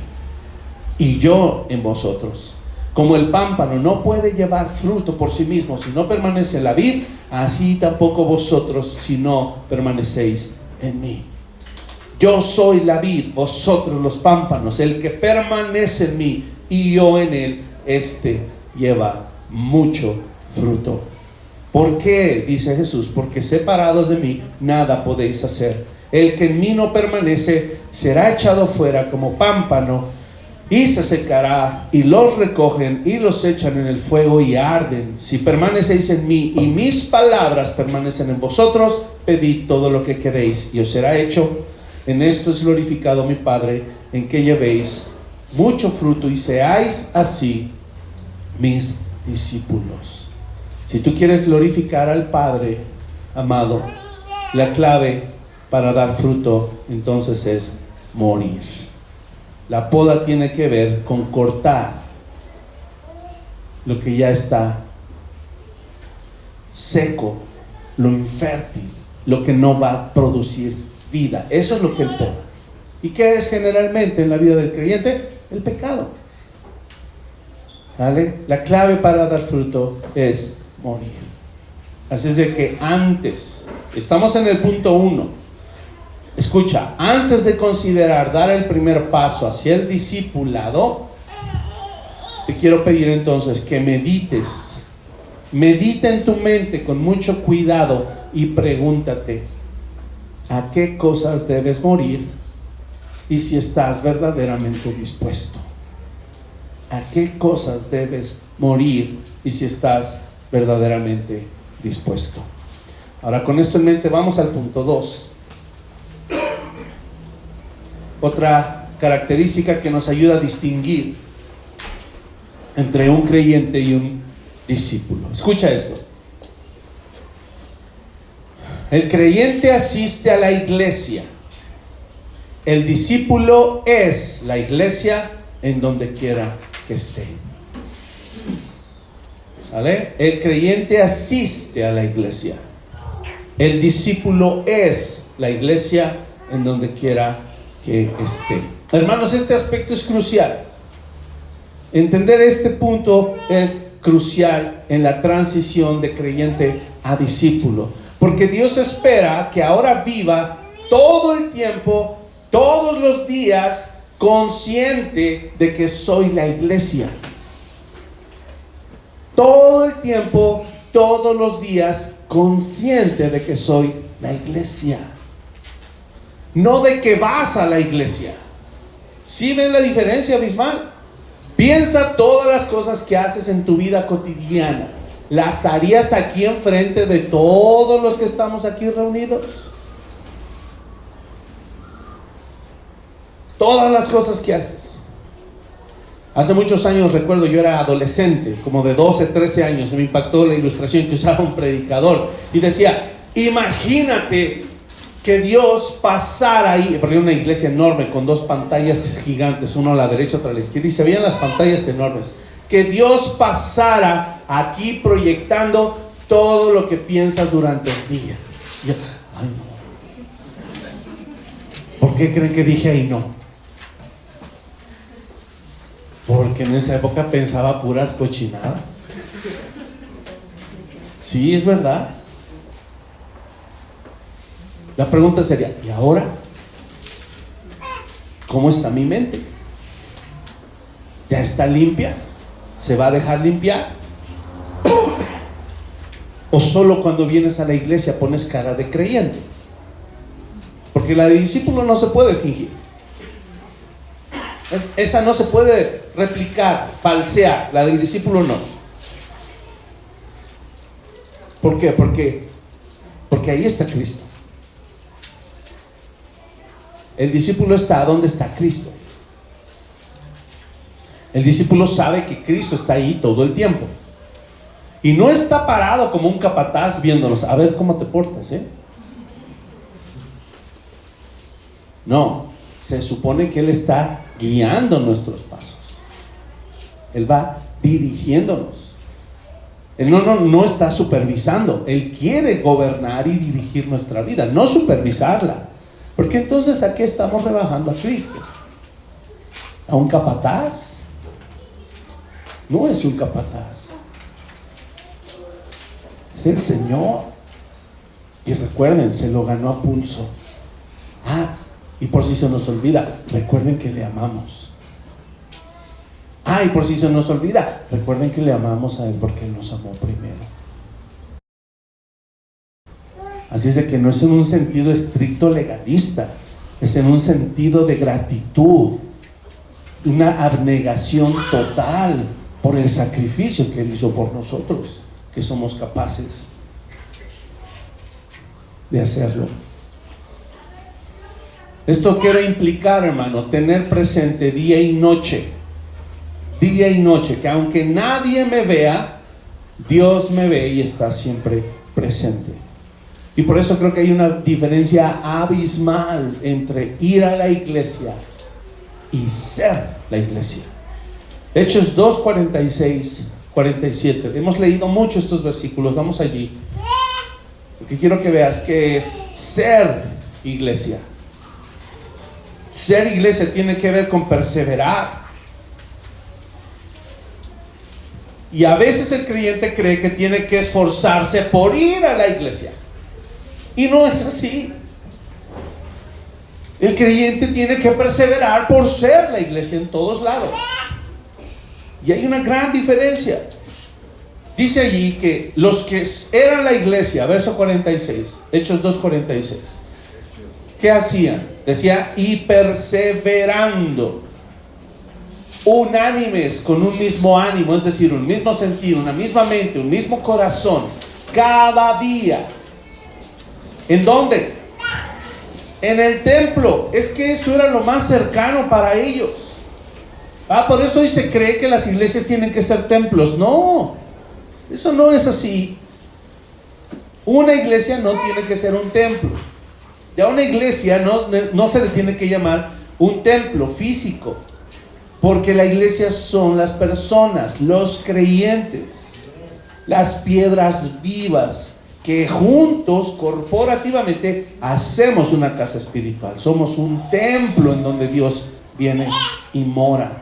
Y yo en vosotros. Como el pámpano no puede llevar fruto por sí mismo si no permanece en la vid, así tampoco vosotros si no permanecéis en mí. Yo soy la vid, vosotros los pámpanos. El que permanece en mí y yo en él, este lleva mucho fruto. ¿Por qué? Dice Jesús, porque separados de mí nada podéis hacer. El que en mí no permanece será echado fuera como pámpano y se secará, y los recogen y los echan en el fuego y arden. Si permanecéis en mí y mis palabras permanecen en vosotros, pedid todo lo que queréis y os será hecho. En esto es glorificado mi Padre, en que llevéis mucho fruto y seáis así mis discípulos. Si tú quieres glorificar al Padre, amado, la clave para dar fruto entonces es morir. La poda tiene que ver con cortar lo que ya está seco, lo infértil, lo que no va a producir vida. Eso es lo que Él poda. ¿Y qué es generalmente en la vida del creyente? El pecado. ¿Vale? La clave para dar fruto es morir. Así es de que antes, estamos en el punto 1. Escucha, antes de considerar dar el primer paso hacia el discipulado, te quiero pedir entonces que medites. Medita en tu mente con mucho cuidado y pregúntate, ¿a qué cosas debes morir? Y si estás verdaderamente dispuesto. ¿A qué cosas debes morir? Y si estás verdaderamente dispuesto. Ahora, con esto en mente, vamos al punto 2. Otra característica que nos ayuda a distinguir entre un creyente y un discípulo. Escucha esto. El creyente asiste a la iglesia. El discípulo es la iglesia en donde quiera que esté. ¿Vale? El creyente asiste a la iglesia. El discípulo es la iglesia en donde quiera que esté. Hermanos, este aspecto es crucial. Entender este punto es crucial en la transición de creyente a discípulo, porque Dios espera que ahora viva todo el tiempo, todos los días, consciente de que soy la iglesia. Todo el tiempo, todos los días, consciente de que soy la iglesia. No de que vas a la iglesia. ¿Sí ven la diferencia abismal? Piensa todas las cosas que haces en tu vida cotidiana. ¿Las harías aquí enfrente de todos los que estamos aquí reunidos? Todas las cosas que haces. Hace muchos años, recuerdo, yo era adolescente, como de 12, 13 años. Me impactó la ilustración que usaba un predicador y decía, imagínate que Dios pasara ahí, porque era una iglesia enorme con dos pantallas gigantes, uno a la derecha, otro a la izquierda, y se veían las pantallas enormes. Que Dios pasara aquí proyectando todo lo que piensas durante el día. Yo, ay no. ¿Por qué creen que dije ahí no? Porque en esa época pensaba puras cochinadas. Sí, es verdad. La pregunta sería, ¿y ahora? ¿Cómo está mi mente? ¿Ya está limpia? ¿Se va a dejar limpiar? ¿O solo cuando vienes a la iglesia pones cara de creyente? Porque la de discípulo no se puede fingir. Esa no se puede replicar, falsear. La del discípulo no. ¿Por qué? Porque ahí está Cristo. El discípulo está donde está Cristo. El discípulo sabe que Cristo está ahí todo el tiempo. Y no está parado como un capataz viéndonos. A ver cómo te portas, ¿eh? No, se supone que Él está guiando nuestros pasos. Él va dirigiéndonos. Él no está supervisando. Él quiere gobernar y dirigir nuestra vida, no supervisarla. Porque entonces aquí estamos rebajando a Cristo. ¿A un capataz? No es un capataz. Es el Señor. Y recuerden, se lo ganó a pulso. Y por si se nos olvida, recuerden que le amamos. Y por si se nos olvida, recuerden que le amamos a Él porque Él nos amó primero. Así es de que no es en un sentido estricto legalista, es en un sentido de gratitud, una abnegación total por el sacrificio que Él hizo por nosotros, que somos capaces de hacerlo. Esto quiere implicar, hermano, tener presente día y noche, que aunque nadie me vea, Dios me ve y está siempre presente. Y por eso creo que hay una diferencia abismal entre ir a la iglesia y ser la iglesia. Hechos 2, 46, 47. Hemos leído mucho estos versículos, vamos allí. Porque quiero que veas que es ser iglesia. Ser iglesia tiene que ver con perseverar. Y a veces el creyente cree que tiene que esforzarse por ir a la iglesia. Y no es así. El creyente tiene que perseverar por ser la iglesia en todos lados. Y hay una gran diferencia. Dice allí que los que eran la iglesia, verso 46, Hechos 2:46, ¿qué hacían? Decía, y perseverando, unánimes, con un mismo ánimo, es decir, un mismo sentir, una misma mente, un mismo corazón, cada día. ¿En dónde? En el templo. Es que eso era lo más cercano para ellos. Por eso hoy se cree que las iglesias tienen que ser templos. No, eso no es así. Una iglesia no tiene que ser un templo. Ya una iglesia no se le tiene que llamar un templo físico, porque la iglesia son las personas, los creyentes, las piedras vivas que juntos, corporativamente, hacemos una casa espiritual. Somos un templo en donde Dios viene y mora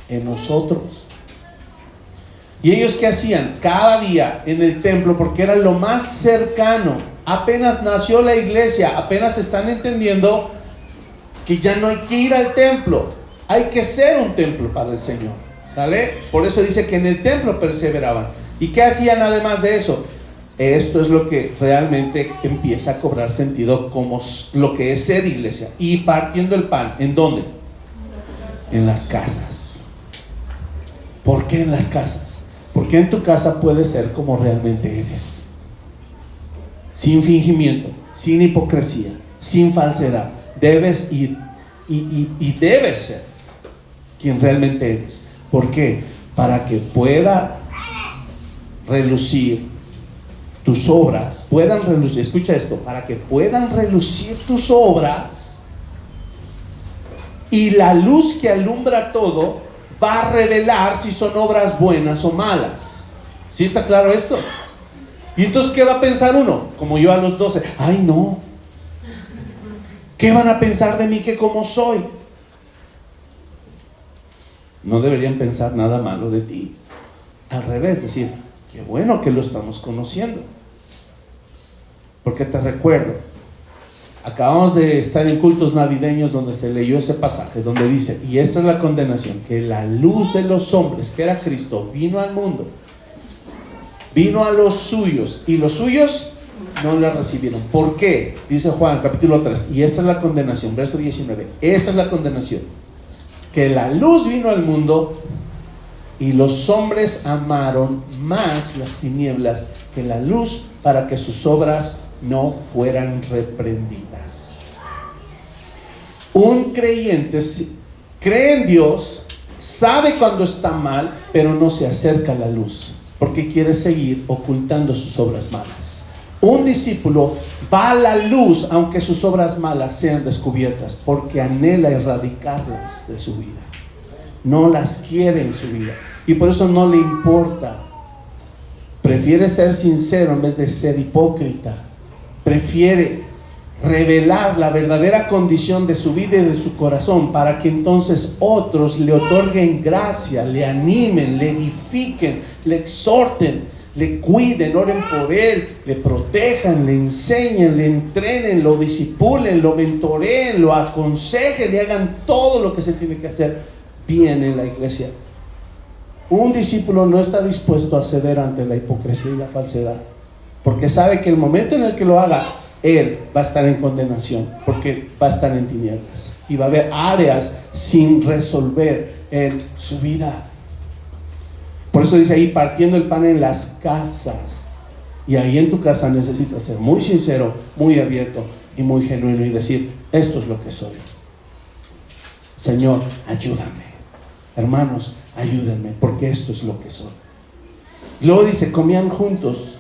en nosotros. ¿Y ellos qué hacían? Cada día en el templo, porque era lo más cercano. Apenas nació la iglesia, apenas están entendiendo que ya no hay que ir al templo, hay que ser un templo para el Señor. ¿Vale? Por eso dice que en el templo perseveraban. ¿Y qué hacían además de eso? Esto es lo que realmente empieza a cobrar sentido como lo que es ser iglesia. Y partiendo el pan, ¿en dónde? En las casas. ¿Por qué en las casas? Porque en tu casa puedes ser como realmente eres, sin fingimiento, sin hipocresía, sin falsedad. Debes ir y debes ser quien realmente eres. ¿Por qué? Para que pueda relucir tus obras puedan relucir, escucha esto, para que puedan relucir tus obras, y la luz que alumbra todo va a revelar si son obras buenas o malas. ¿Sí está claro esto? Y entonces, ¿qué va a pensar uno? Como yo a los 12, ay no, ¿qué van a pensar de mí que como soy? No deberían pensar nada malo de ti. Al revés, decir, qué bueno que lo estamos conociendo. Porque te recuerdo, acabamos de estar en cultos navideños donde se leyó ese pasaje, donde dice, y esta es la condenación, que la luz de los hombres, que era Cristo, vino al mundo, vino a los suyos, y los suyos no la recibieron. ¿Por qué? Dice Juan, capítulo 3, y esta es la condenación, verso 19, esta es la condenación, que la luz vino al mundo, y los hombres amaron más las tinieblas que la luz, para que sus obras no fueran reprendidas. Un creyente cree en Dios, sabe cuando está mal, pero no se acerca a la luz, porque quiere seguir ocultando sus obras malas. Un discípulo va a la luz aunque sus obras malas sean descubiertas, porque anhela erradicarlas de su vida. No las quiere en su vida, y por eso no le importa. Prefiere ser sincero en vez de ser hipócrita. Prefiere revelar la verdadera condición de su vida y de su corazón, para que entonces otros le otorguen gracia, le animen, le edifiquen, le exhorten, le cuiden, oren por él, le protejan, le enseñen, le entrenen, lo disipulen, lo mentoreen, lo aconsejen y hagan todo lo que se tiene que hacer bien en la iglesia. Un discípulo no está dispuesto a ceder ante la hipocresía y la falsedad, porque sabe que el momento en el que lo haga, él va a estar en condenación, porque va a estar en tinieblas y va a haber áreas sin resolver en su vida. Por eso dice ahí, partiendo el pan en las casas. Y ahí en tu casa necesitas ser muy sincero, muy abierto y muy genuino, y decir, esto es lo que soy. Señor, ayúdame. Hermanos, ayúdenme, porque esto es lo que soy. Luego dice, comían juntos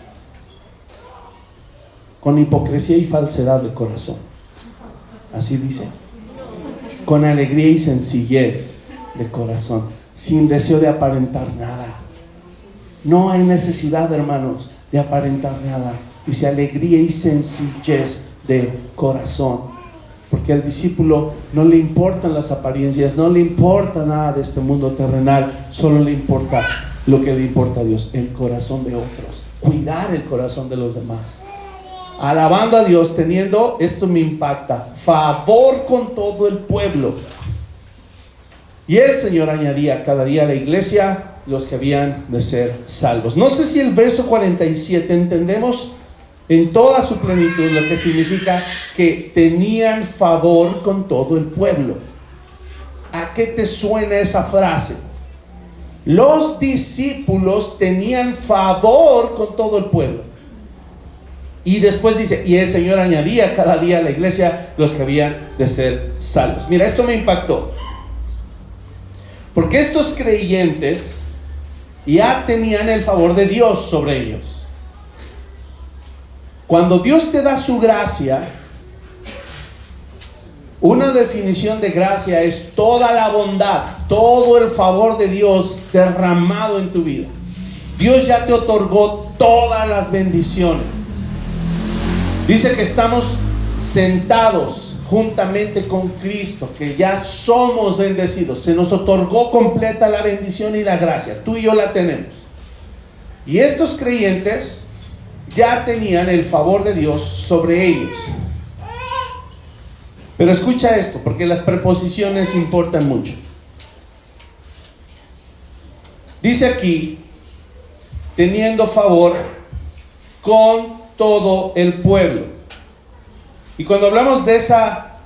con hipocresía y falsedad de corazón. Así dice, con alegría y sencillez de corazón, sin deseo de aparentar nada. No hay necesidad, hermanos, de aparentar nada. Dice alegría y sencillez de corazón, porque al discípulo no le importan las apariencias, no le importa nada de este mundo terrenal, solo le importa lo que le importa a Dios, el corazón de otros, cuidar el corazón de los demás, alabando a Dios, teniendo, esto me impacta, favor con todo el pueblo. Y el Señor añadía cada día a la iglesia los que habían de ser salvos. No sé si el verso 47 entendemos en toda su plenitud lo que significa que tenían favor con todo el pueblo. ¿A qué te suena esa frase? Los discípulos tenían favor con todo el pueblo. Y después dice, y el Señor añadía cada día a la iglesia los que habían de ser salvos. Mira, esto me impactó, porque estos creyentes ya tenían el favor de Dios sobre ellos. Cuando Dios te da su gracia, una definición de gracia es toda la bondad, todo el favor de Dios derramado en tu vida. Dios ya te otorgó todas las bendiciones. Dice que estamos sentados juntamente con Cristo, que ya somos bendecidos. Se nos otorgó completa la bendición y la gracia. Tú y yo la tenemos. Y estos creyentes ya tenían el favor de Dios sobre ellos. Pero escucha esto, porque las preposiciones importan mucho. Dice aquí, teniendo favor con todo el pueblo. Y cuando hablamos de esa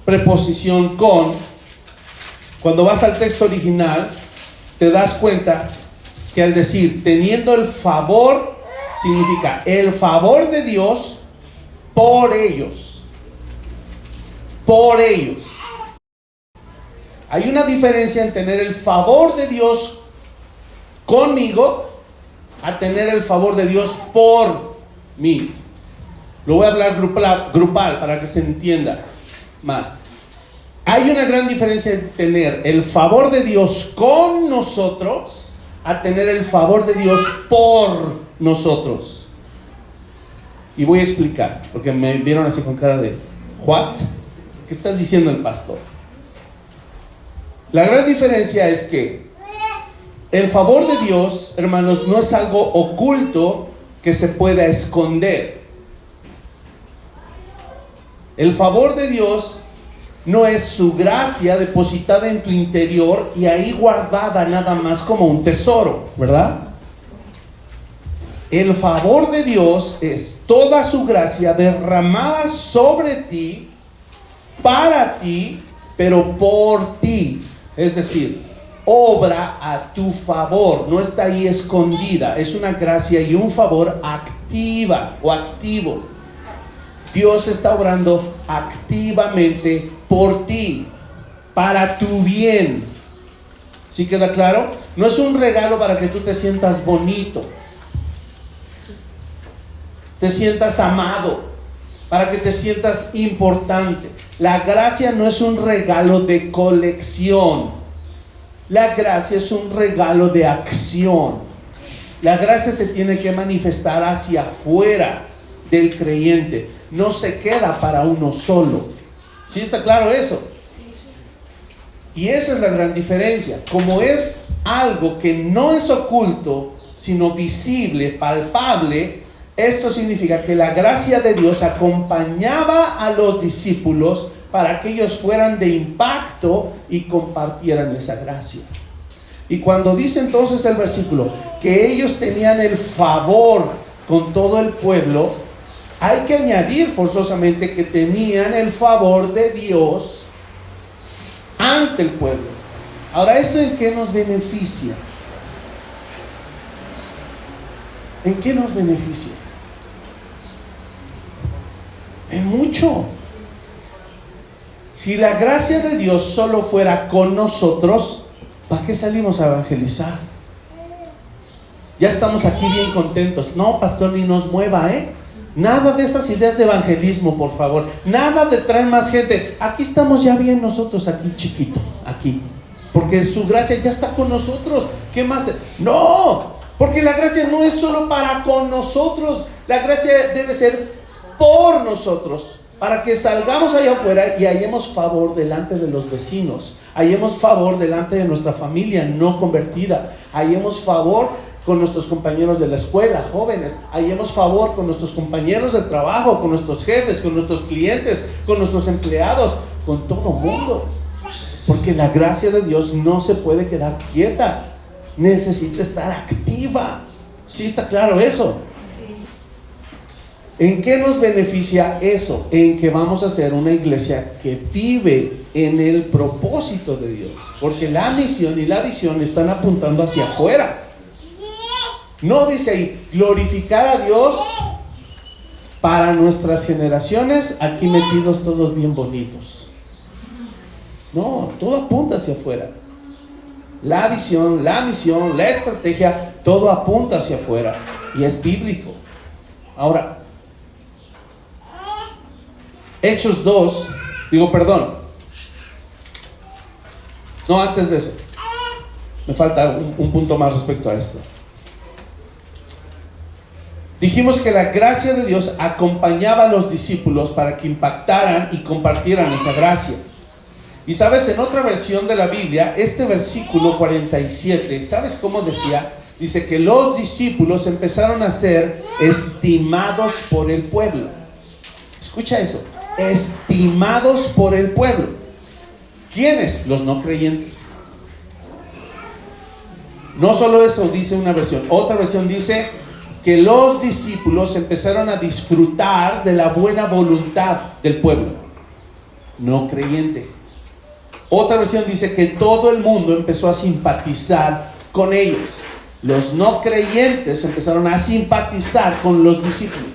preposición con, cuando vas al texto original, te das cuenta que al decir teniendo el favor, significa el favor de Dios por ellos. Por ellos. Hay una diferencia en tener el favor de Dios conmigo a tener el favor de Dios por mí. Lo voy a hablar grupal para que se entienda más. Hay una gran diferencia en tener el favor de Dios con nosotros a tener el favor de Dios por nosotros. Y voy a explicar, porque me vieron así con cara de ¿what? ¿Qué está diciendo el pastor? La gran diferencia es que el favor de Dios, hermanos, no es algo oculto que se pueda esconder. El favor de Dios no es su gracia depositada en tu interior y ahí guardada nada más como un tesoro, ¿verdad? El favor de Dios es toda su gracia derramada sobre ti, para ti, pero por ti. Es decir, obra a tu favor, no está ahí escondida. Es una gracia y un favor activa o activo. Dios está obrando activamente por ti, para tu bien. ¿Sí queda claro? No es un regalo para que tú te sientas bonito, te sientas amado, para que te sientas importante. La gracia no es un regalo de colección. La gracia es un regalo de acción. La gracia se tiene que manifestar hacia afuera del creyente. No se queda para uno solo. ¿Sí está claro eso? Y esa es la gran diferencia. Como es algo que no es oculto, sino visible, palpable, esto significa que la gracia de Dios acompañaba a los discípulos para que ellos fueran de impacto y compartieran esa gracia. Y cuando dice entonces el versículo que ellos tenían el favor con todo el pueblo, hay que añadir forzosamente que tenían el favor de Dios ante el pueblo. Ahora, ¿eso en qué nos beneficia? ¿En qué nos beneficia? En mucho. Si la gracia de Dios solo fuera con nosotros, ¿para qué salimos a evangelizar? Ya estamos aquí bien contentos. No, pastor, ni nos mueva, Nada de esas ideas de evangelismo, por favor. Nada de traer más gente. Aquí estamos ya bien nosotros, aquí chiquito, aquí. Porque su gracia ya está con nosotros. ¿Qué más? No, porque la gracia no es solo para con nosotros. La gracia debe ser por nosotros. Para que salgamos allá afuera y hallemos favor delante de los vecinos. Hallemos favor delante de nuestra familia no convertida. Hallemos favor con nuestros compañeros de la escuela, jóvenes. Hallemos favor con nuestros compañeros de trabajo, con nuestros jefes, con nuestros clientes, con nuestros empleados, con todo mundo. Porque la gracia de Dios no se puede quedar quieta. Necesita estar activa. ¿Sí está claro eso? ¿En qué nos beneficia eso? En que vamos a ser una iglesia que vive en el propósito de Dios. Porque la misión y la visión están apuntando hacia afuera. No dice ahí, glorificar a Dios para nuestras generaciones, aquí metidos todos bien bonitos. No, todo apunta hacia afuera. La visión, la misión, la estrategia, todo apunta hacia afuera. Y es bíblico. Ahora, Hechos 2, no, antes de eso, me falta un punto más respecto a esto. Dijimos que la gracia de Dios acompañaba a los discípulos para que impactaran y compartieran esa gracia. Y sabes, en otra versión de la Biblia, este versículo 47, ¿sabes cómo decía? Dice que los discípulos empezaron a ser estimados por el pueblo. Escucha eso, estimados por el pueblo. ¿Quiénes? Los no creyentes. No solo eso dice una versión, otra versión dice que los discípulos empezaron a disfrutar de la buena voluntad del pueblo no creyente. Otra versión dice que todo el mundo empezó a simpatizar con ellos. Los no creyentes empezaron a simpatizar con los discípulos.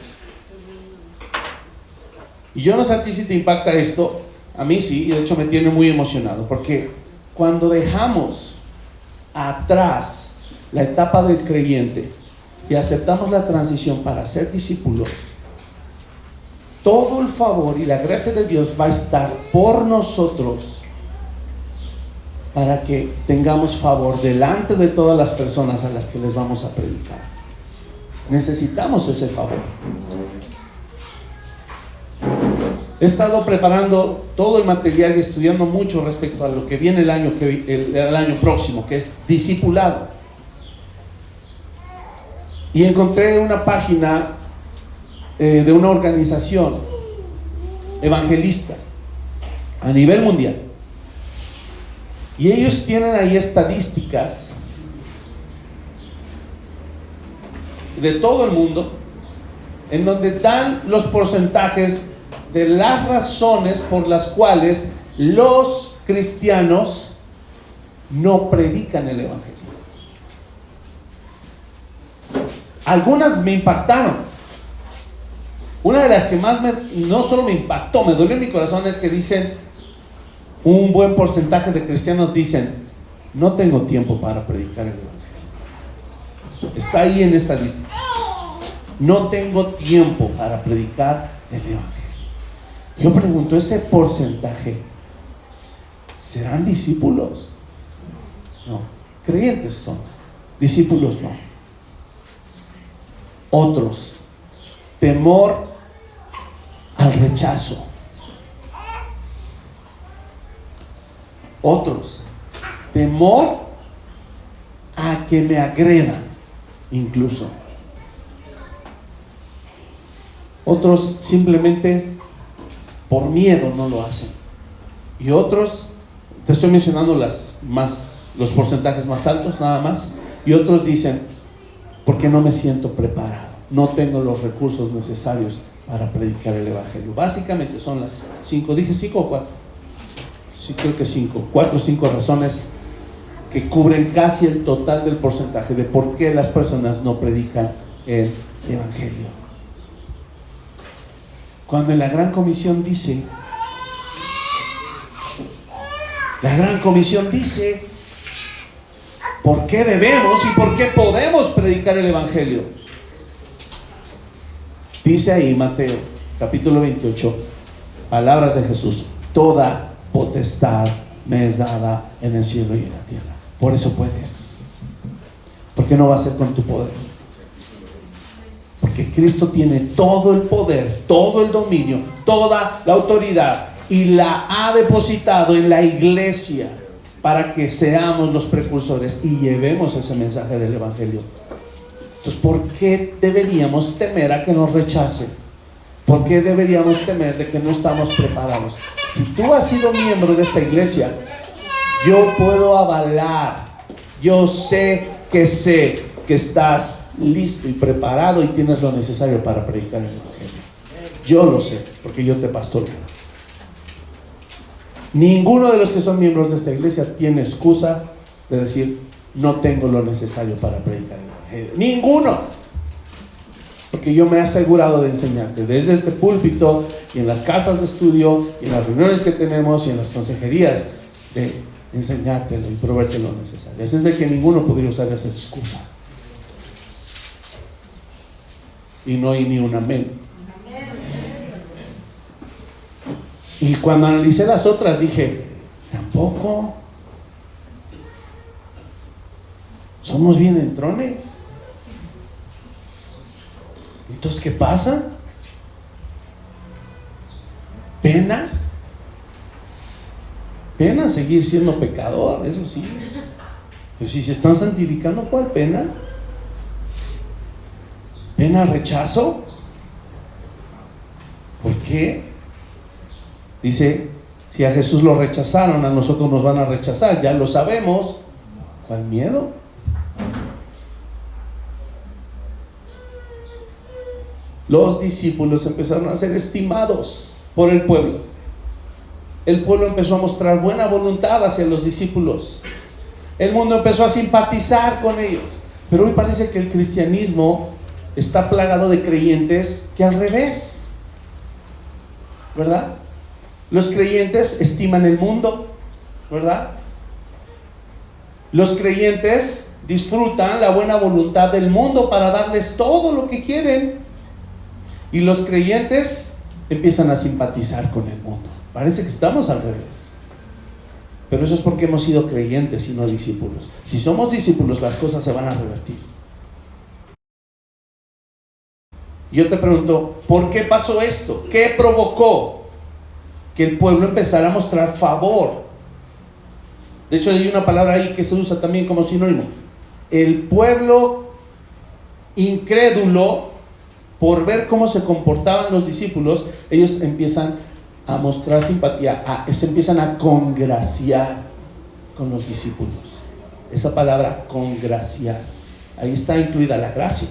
Y yo no sé a ti si te impacta esto. A mí sí, y de hecho me tiene muy emocionado, porque cuando dejamos atrás la etapa del creyente y aceptamos la transición para ser discípulos, todo el favor y la gracia de Dios va a estar por nosotros para que tengamos favor delante de todas las personas a las que les vamos a predicar. Necesitamos ese favor. He estado preparando todo el material y estudiando mucho respecto a lo que viene el año próximo, que es discipulado. Y encontré una página de una organización evangelista a nivel mundial. Y ellos tienen ahí estadísticas de todo el mundo, en donde dan los porcentajes de las razones por las cuales los cristianos no predican el evangelio. Algunas me impactaron. Una de las que más no solo me impactó, me dolió en mi corazón, es que dicen, un buen porcentaje de cristianos dicen, no tengo tiempo para predicar el evangelio. Está ahí en esta lista. No tengo tiempo para predicar el evangelio. Yo pregunto, ¿ese porcentaje serán discípulos? No, creyentes son, discípulos no. Otros, temor al rechazo. Otros, temor a que me agredan, incluso. Otros simplemente por miedo no lo hacen. Y otros, te estoy mencionando los porcentajes más altos nada más. Y otros dicen, porque no me siento preparado, no tengo los recursos necesarios para predicar el evangelio. Básicamente son las 5, dije 5 o 4. Sí, creo que 5, 4 o 5 razones que cubren casi el total del porcentaje de por qué las personas no predican el evangelio. Cuando en la Gran Comisión dice, ¿por qué debemos y por qué podemos predicar el evangelio? Dice ahí Mateo, capítulo 28, palabras de Jesús: toda potestad me es dada en el cielo y en la tierra. Por eso puedes. ¿Por qué no va a ser con tu poder? Porque Cristo tiene todo el poder, todo el dominio, toda la autoridad, y la ha depositado en la iglesia para que seamos los precursores y llevemos ese mensaje del evangelio. Entonces, ¿por qué deberíamos temer a que nos rechacen? ¿Por qué deberíamos temer de que no estamos preparados? Si tú has sido miembro de esta iglesia, yo puedo avalar, yo sé que estás listo y preparado y tienes lo necesario para predicar el evangelio. Yo lo sé, porque yo te pastoreo. Ninguno de los que son miembros de esta iglesia tiene excusa de decir, no tengo lo necesario para predicar el evangelio. Ninguno. Porque yo me he asegurado de enseñarte desde este púlpito y en las casas de estudio y en las reuniones que tenemos y en las consejerías, de enseñártelo y proveerte lo necesario. Así es de que ninguno podría usar esa excusa. Y no hay ni un amén. Y cuando analicé las otras dije, tampoco. Somos bien entrones. Entonces, ¿qué pasa? ¿Pena? Pena seguir siendo pecador, eso sí. Pero si se están santificando, ¿cuál pena? ¿Pena rechazo? ¿Por qué? Dice, si a Jesús lo rechazaron, a nosotros nos van a rechazar, ya lo sabemos. ¿Cuál miedo? Los discípulos empezaron a ser estimados por el pueblo. El pueblo empezó a mostrar buena voluntad hacia los discípulos. El mundo empezó a simpatizar con ellos. Pero hoy parece que el cristianismo está plagado de creyentes que al revés, ¿verdad? Los creyentes estiman el mundo, ¿verdad? Los creyentes disfrutan la buena voluntad del mundo para darles todo lo que quieren. Y los creyentes empiezan a simpatizar con el mundo. Parece que estamos al revés. Pero eso es porque hemos sido creyentes y no discípulos. Si somos discípulos, las cosas se van a revertir. Yo te pregunto, ¿por qué pasó esto? ¿Qué provocó que el pueblo empezara a mostrar favor? De hecho, hay una palabra ahí que se usa también como sinónimo. El pueblo incrédulo, por ver cómo se comportaban los discípulos, ellos empiezan a mostrar simpatía, se empiezan a congraciar con los discípulos. Esa palabra, congraciar, ahí está incluida la gracia.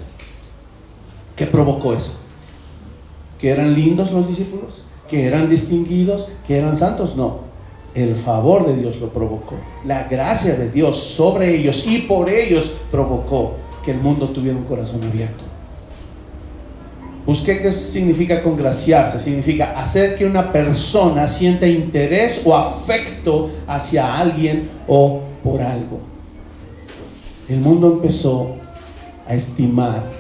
¿Qué provocó eso? ¿Que eran lindos los discípulos? ¿Que eran distinguidos? ¿Que eran santos? No. El favor de Dios lo provocó. La gracia de Dios sobre ellos y por ellos provocó que el mundo tuviera un corazón abierto. Busqué qué significa congraciarse. Significa hacer que una persona sienta interés o afecto hacia alguien o por algo. El mundo empezó a estimar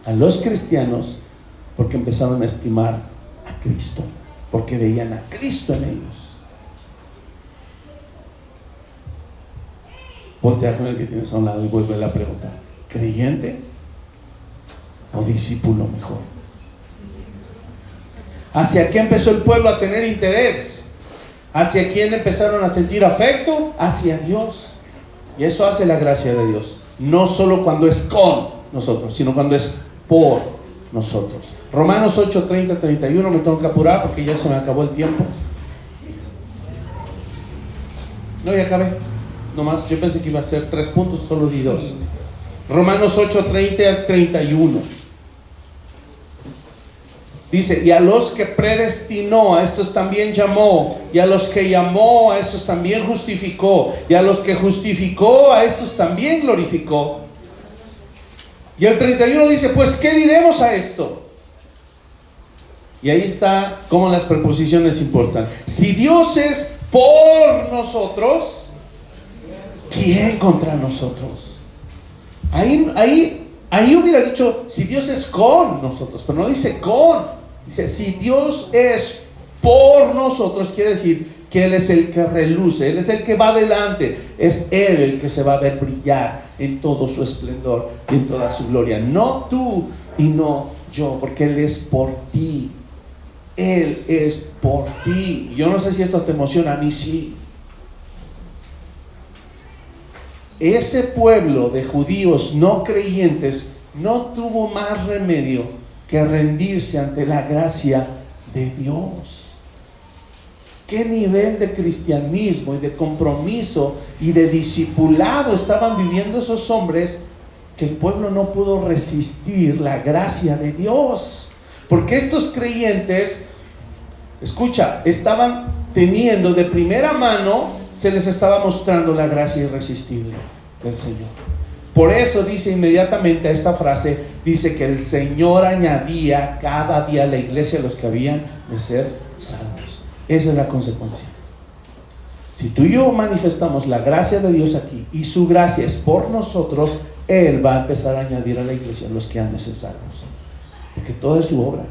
a los cristianos porque empezaron a estimar a Cristo, porque veían a Cristo en ellos. Voltea con el que tienes a un lado y vuelve a preguntar: ¿creyente o discípulo mejor? ¿Hacia qué empezó el pueblo a tener interés? ¿Hacia quién empezaron a sentir afecto? Hacia Dios. Y eso hace la gracia de Dios, no solo cuando es con nosotros, sino cuando es por nosotros. Romanos 8, 30, 31, me tengo que apurar porque ya se me acabó el tiempo. No, ya acabé. Nomás, yo pensé que iba a ser 3 puntos, solo di 2. Romanos 8, 30 al 31. Dice: y a los que predestinó, a estos también llamó, y a los que llamó, a estos también justificó, y a los que justificó, a estos también glorificó. Y el 31 dice: pues ¿qué diremos a esto? Y ahí está cómo las preposiciones importan. Si Dios es por nosotros, ¿quién contra nosotros? Ahí hubiera dicho si Dios es con nosotros, pero no dice con. Dice si Dios es por nosotros, quiere decir que Él es el que reluce, Él es el que va adelante, es Él el que se va a ver brillar en todo su esplendor y en toda su gloria. No tú y no yo, porque Él es por ti. Él es por ti. Yo no sé si esto te emociona, a mí sí. Ese pueblo de judíos no creyentes no tuvo más remedio que rendirse ante la gracia de Dios. ¿Qué nivel de cristianismo y de compromiso y de discipulado estaban viviendo esos hombres que el pueblo no pudo resistir la gracia de Dios? Porque estos creyentes, escucha, estaban teniendo de primera mano, se les estaba mostrando la gracia irresistible del Señor. Por eso dice inmediatamente a esta frase, dice que el Señor añadía cada día a la iglesia a los que habían de ser salvos. Esa es la consecuencia. Si tú y yo manifestamos la gracia de Dios aquí y su gracia es por nosotros, Él va a empezar a añadir a la iglesia a los que han de ser salvos, porque todo es su obra.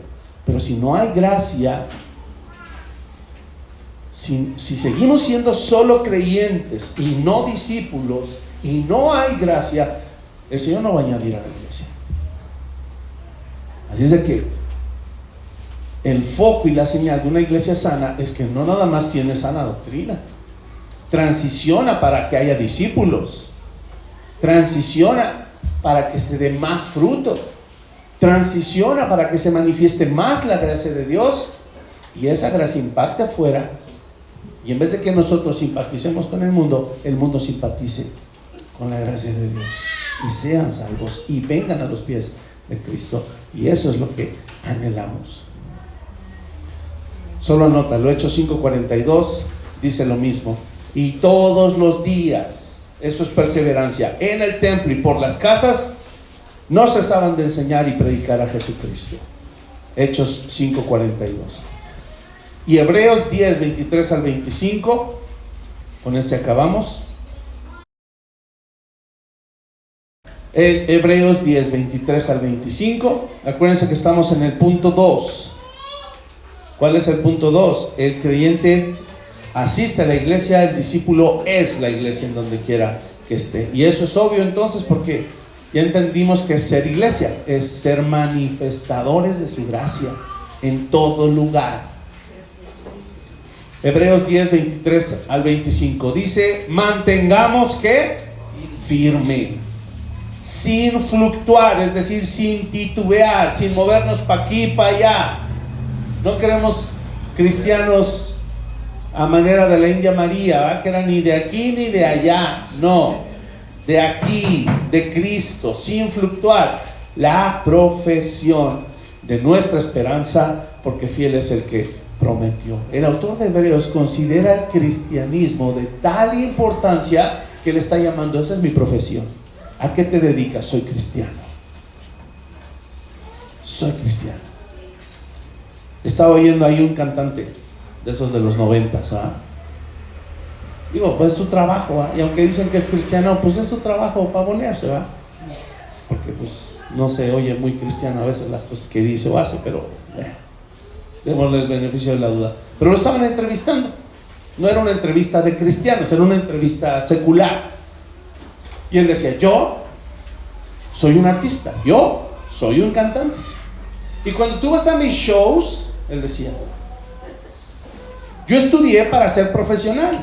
Pero si no hay gracia, si seguimos siendo solo creyentes y no discípulos y no hay gracia, el Señor no va a añadir a la iglesia. Así es de que el foco y la señal de una iglesia sana es que no nada más tiene sana doctrina, transiciona para que haya discípulos, transiciona para que se dé más fruto, transiciona para que se manifieste más la gracia de Dios, y esa gracia impacta afuera, y en vez de que nosotros simpaticemos con el mundo simpatice con la gracia de Dios y sean salvos y vengan a los pies de Cristo. Y eso es lo que anhelamos. Solo anótalo, Hechos 5:42 dice lo mismo: y todos los días, eso es perseverancia, en el templo y por las casas no cesaban de enseñar y predicar a Jesucristo. Hechos 5:42. Y Hebreos 10:23 al 25, con este acabamos. Hebreos 10, 23 al 25. Acuérdense que estamos en el punto 2. ¿Cuál es el punto 2? El creyente asiste a la iglesia, el discípulo es la iglesia en donde quiera que esté. Y eso es obvio entonces, porque ya entendimos que ser iglesia es ser manifestadores de su gracia en todo lugar. Hebreos 10, 23 al 25 dice: mantengamos que firme, sin fluctuar, es decir, sin titubear, sin movernos para aquí, para allá. No queremos cristianos a manera de la India María, ¿verdad? Que era ni de aquí ni de allá. No, de aquí, de Cristo, sin fluctuar. La profesión de nuestra esperanza, porque fiel es el que prometió. El autor de Hebreos considera el cristianismo de tal importancia que le está llamando: esa es mi profesión. ¿A qué te dedicas? Soy cristiano. Soy cristiano. Estaba oyendo ahí un cantante de esos de los 90s, ¿ah? Digo, pues es su trabajo, ¿ah? Y aunque dicen que es cristiano, pues es su trabajo pavonearse, ¿va? Porque pues no se oye muy cristiano a veces las cosas que dice o hace, pero démosle el beneficio de la duda. Pero lo estaban entrevistando. No era una entrevista de cristianos, era una entrevista secular. Y él decía: yo soy un artista, yo soy un cantante. Y cuando tú vas a mis shows, él decía, yo estudié para ser profesional.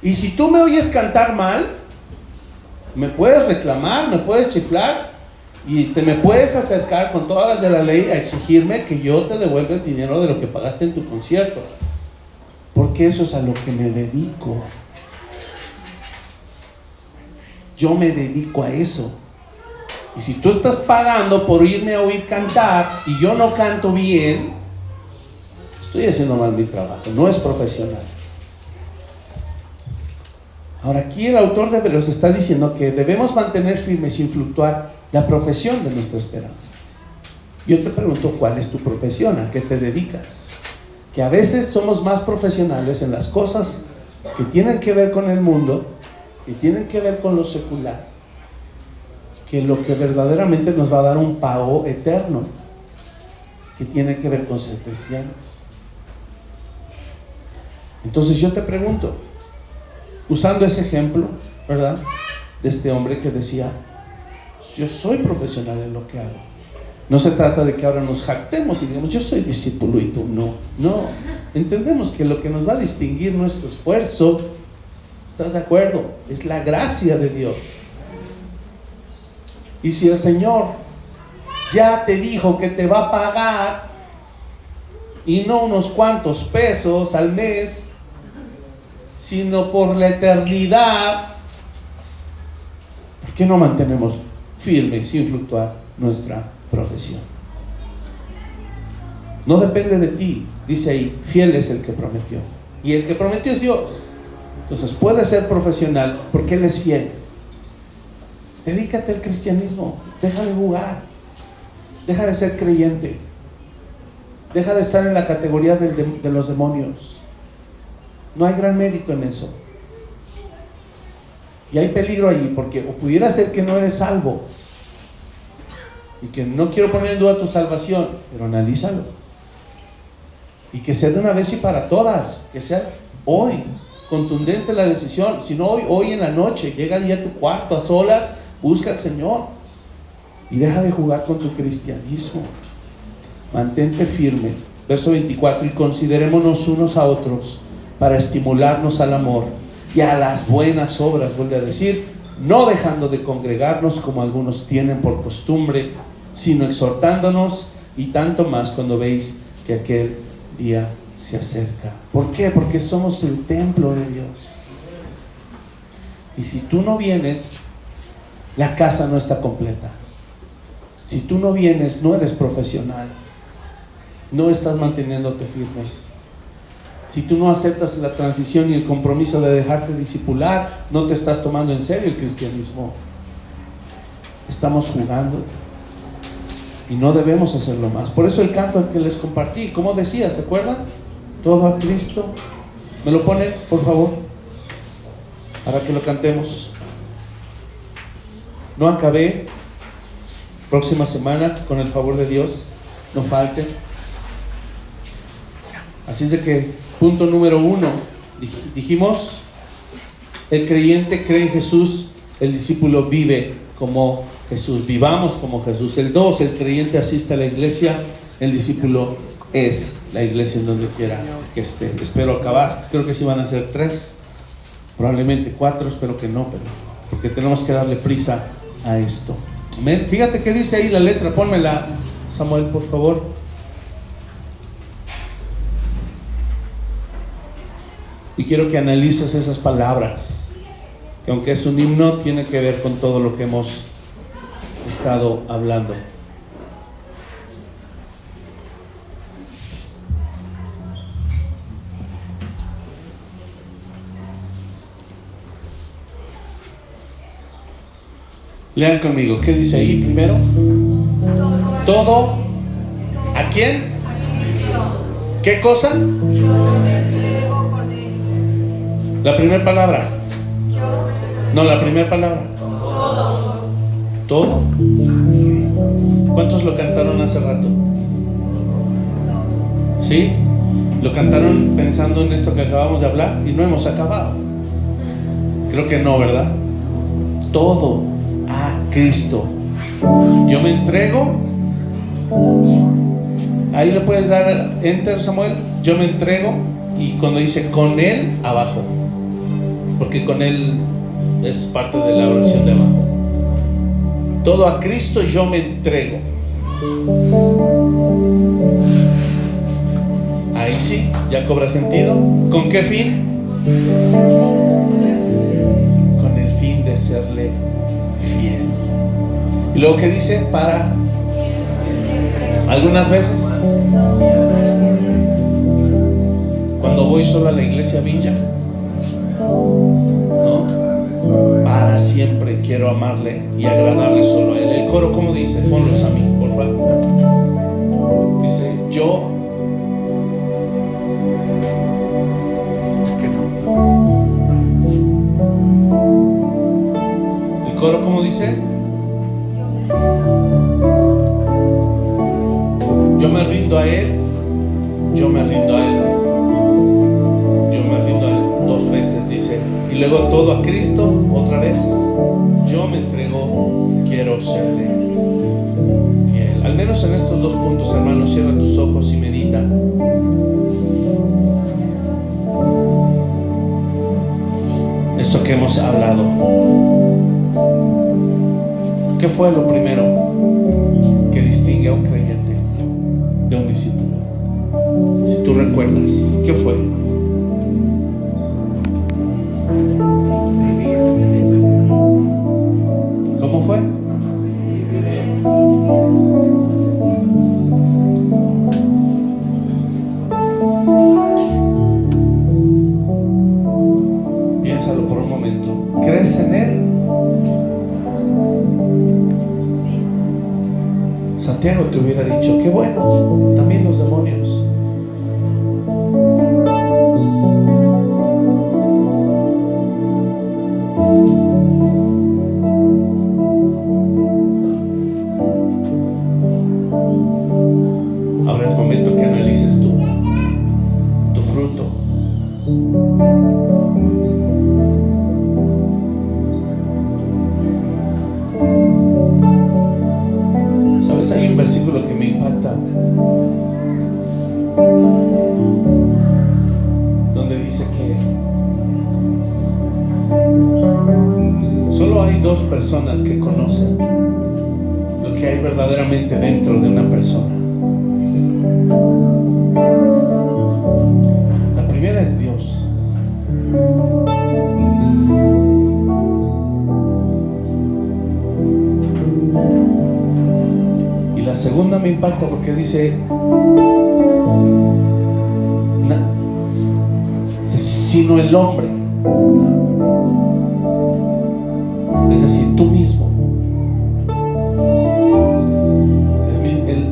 Y si tú me oyes cantar mal, me puedes reclamar, me puedes chiflar y te me puedes acercar con todas las de la ley a exigirme que yo te devuelva el dinero de lo que pagaste en tu concierto, porque eso es a lo que me dedico. Yo me dedico a eso. Y si tú estás pagando por irme a oír cantar y yo no canto bien, estoy haciendo mal mi trabajo, no es profesional. Ahora aquí el autor de Hebreos está diciendo que debemos mantener firme sin fluctuar la profesión de nuestra esperanza. Yo te pregunto, ¿cuál es tu profesión? ¿A qué te dedicas? Que a veces somos más profesionales en las cosas que tienen que ver con el mundo, que tienen que ver con lo secular, que lo que verdaderamente nos va a dar un pago eterno, que tiene que ver con ser cristianos. Entonces yo te pregunto, usando ese ejemplo, ¿verdad?, de este hombre que decía, yo soy profesional en lo que hago. No se trata de que ahora nos jactemos y digamos, yo soy discípulo y tú no. No, entendemos que lo que nos va a distinguir nuestro esfuerzo, ¿estás de acuerdo?, es la gracia de Dios. Y si el Señor ya te dijo que te va a pagar, y no unos cuantos pesos al mes, sino por la eternidad, ¿por qué no mantenemos firme, sin fluctuar, nuestra profesión? No depende de ti, dice ahí, fiel es el que prometió. Y el que prometió es Dios. Entonces puede ser profesional porque Él es fiel. Dedícate al cristianismo, deja de jugar, deja de ser creyente, deja de estar en la categoría de los demonios. No hay gran mérito en eso. Y hay peligro allí, porque o pudiera ser que no eres salvo y que no quiero poner en duda tu salvación, pero analízalo y que sea de una vez y para todas, que sea hoy contundente la decisión. Si no hoy en la noche, llega ya a tu cuarto a solas, busca al Señor y deja de jugar con tu cristianismo. Mantente firme. Verso 24, y considerémonos unos a otros para estimularnos al amor y a las buenas obras, vuelve a decir, no dejando de congregarnos como algunos tienen por costumbre, sino exhortándonos, y tanto más cuando veis que aquel día se acerca. ¿Por qué? Porque somos el templo de Dios. Y si tú no vienes, la casa no está completa. Si tú no vienes, no eres profesional, no estás manteniéndote firme. Si tú no aceptas la transición y el compromiso de dejarte discipular, no te estás tomando en serio el cristianismo. Estamos jugando y no debemos hacerlo más. Por eso el canto que les compartí, como decía, ¿se acuerdan? Todo a Cristo. ¿Me lo ponen, por favor? Para que lo cantemos. No acabé. Próxima semana, con el favor de Dios, no falte. Así es de que, punto número 1, dijimos, el creyente cree en Jesús, el discípulo vive como Jesús, vivamos como Jesús. El 2, el creyente asiste a la iglesia, el discípulo es la iglesia en donde quiera que esté. Espero acabar, creo que sí van a ser 3, probablemente 4, espero que no, pero porque tenemos que darle prisa a esto. Amén. Fíjate que dice ahí la letra, pónmela, Samuel, por favor. Y quiero que analices esas palabras, que aunque es un himno, tiene que ver con todo lo que hemos estado hablando. Lean conmigo, ¿qué dice ahí primero? Todo. ¿A quién? ¿Qué cosa? La primera palabra. No, la primera palabra. Todo. ¿Cuántos lo cantaron hace rato? ¿Sí? Lo cantaron pensando en esto que acabamos de hablar y no hemos acabado. Creo que no, ¿verdad? Todo a Cristo. Yo me entrego. Ahí le puedes dar enter, Samuel. Yo me entrego. Y cuando dice con Él, abajo, porque con Él es parte de la oración de abajo. Todo a Cristo yo me entrego. Ahí sí, ya cobra sentido. ¿Con qué fin? Con el fin de serle fiel. Y luego que dice, para algunas veces, cuando voy solo a la iglesia Villa, ¿no? Para siempre quiero amarle y agradarle solo a Él. El coro, ¿cómo dice? Ponlos a mí, por favor. Dice, yo. Es que no. El coro, ¿cómo dice? Yo me rindo a Él. Yo me rindo a Él. Yo me rindo a Él 2 veces, dice. Y luego todo a Cristo, otra vez. Yo me entrego, quiero serle fiel. Al menos en estos 2 puntos, hermano, cierra tus ojos y medita. Esto que hemos hablado. ¿Qué fue lo primero que distingue a un creyente de un discípulo? Si tú recuerdas, ¿qué fue? ¿Cómo fue? Piénsalo por un momento. ¿Crees en Él? Santiago te hubiera dicho, qué bueno, también los demonios. Ahora es momento que analices tu fruto. ¿Sabes? Hay un versículo que me impacta, donde dice que solo hay 2 personas que conocen lo que hay verdaderamente dentro de una persona. La primera es Dios. Y la segunda me impacta porque dice, sino el hombre, es decir, tú mismo.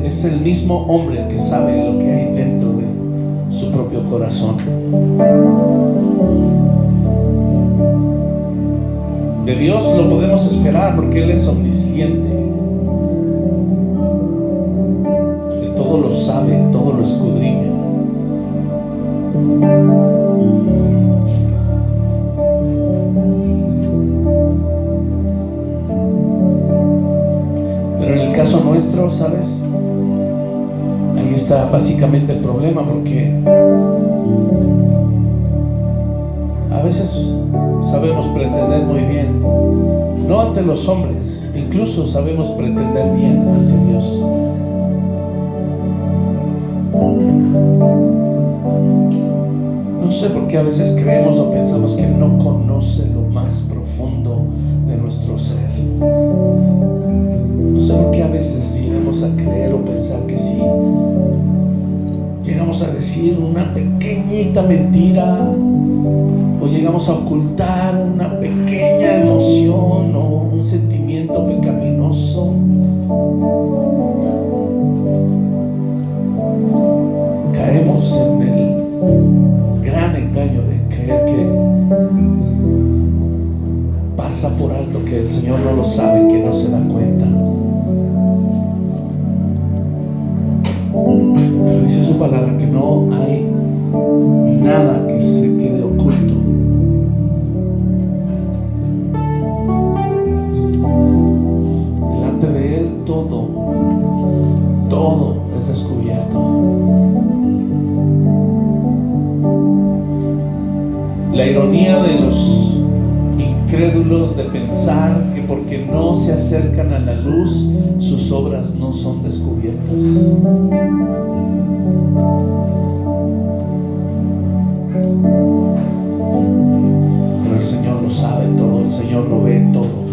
Es el mismo hombre el que sabe lo que hay dentro de su propio corazón. De Dios lo podemos esperar porque Él es omnisciente. Él todo lo sabe, todo lo escudriña. Pero en el caso nuestro, ¿sabes? Ahí está básicamente el problema, porque a veces sabemos pretender muy bien, no ante los hombres, incluso sabemos pretender bien ante Dios. No sé por qué a veces creemos o pensamos que no conoce lo más profundo de nuestro ser. No sé por qué a veces llegamos a creer o pensar que sí. Llegamos a decir una pequeñita mentira, o llegamos a ocultar una pequeña emoción o un sentimiento pecaminoso. Caemos en el gran engaño de creer que pasa por alto, que el Señor no lo sabe, que no se da cuenta. Pero dice su palabra que no hay nada que se quede oculto. Delante de Él todo es descubierto. La ironía de los incrédulos de pensar que porque no se acercan a la luz, sus obras no son descubiertas. Pero el Señor lo sabe todo, el Señor lo ve todo.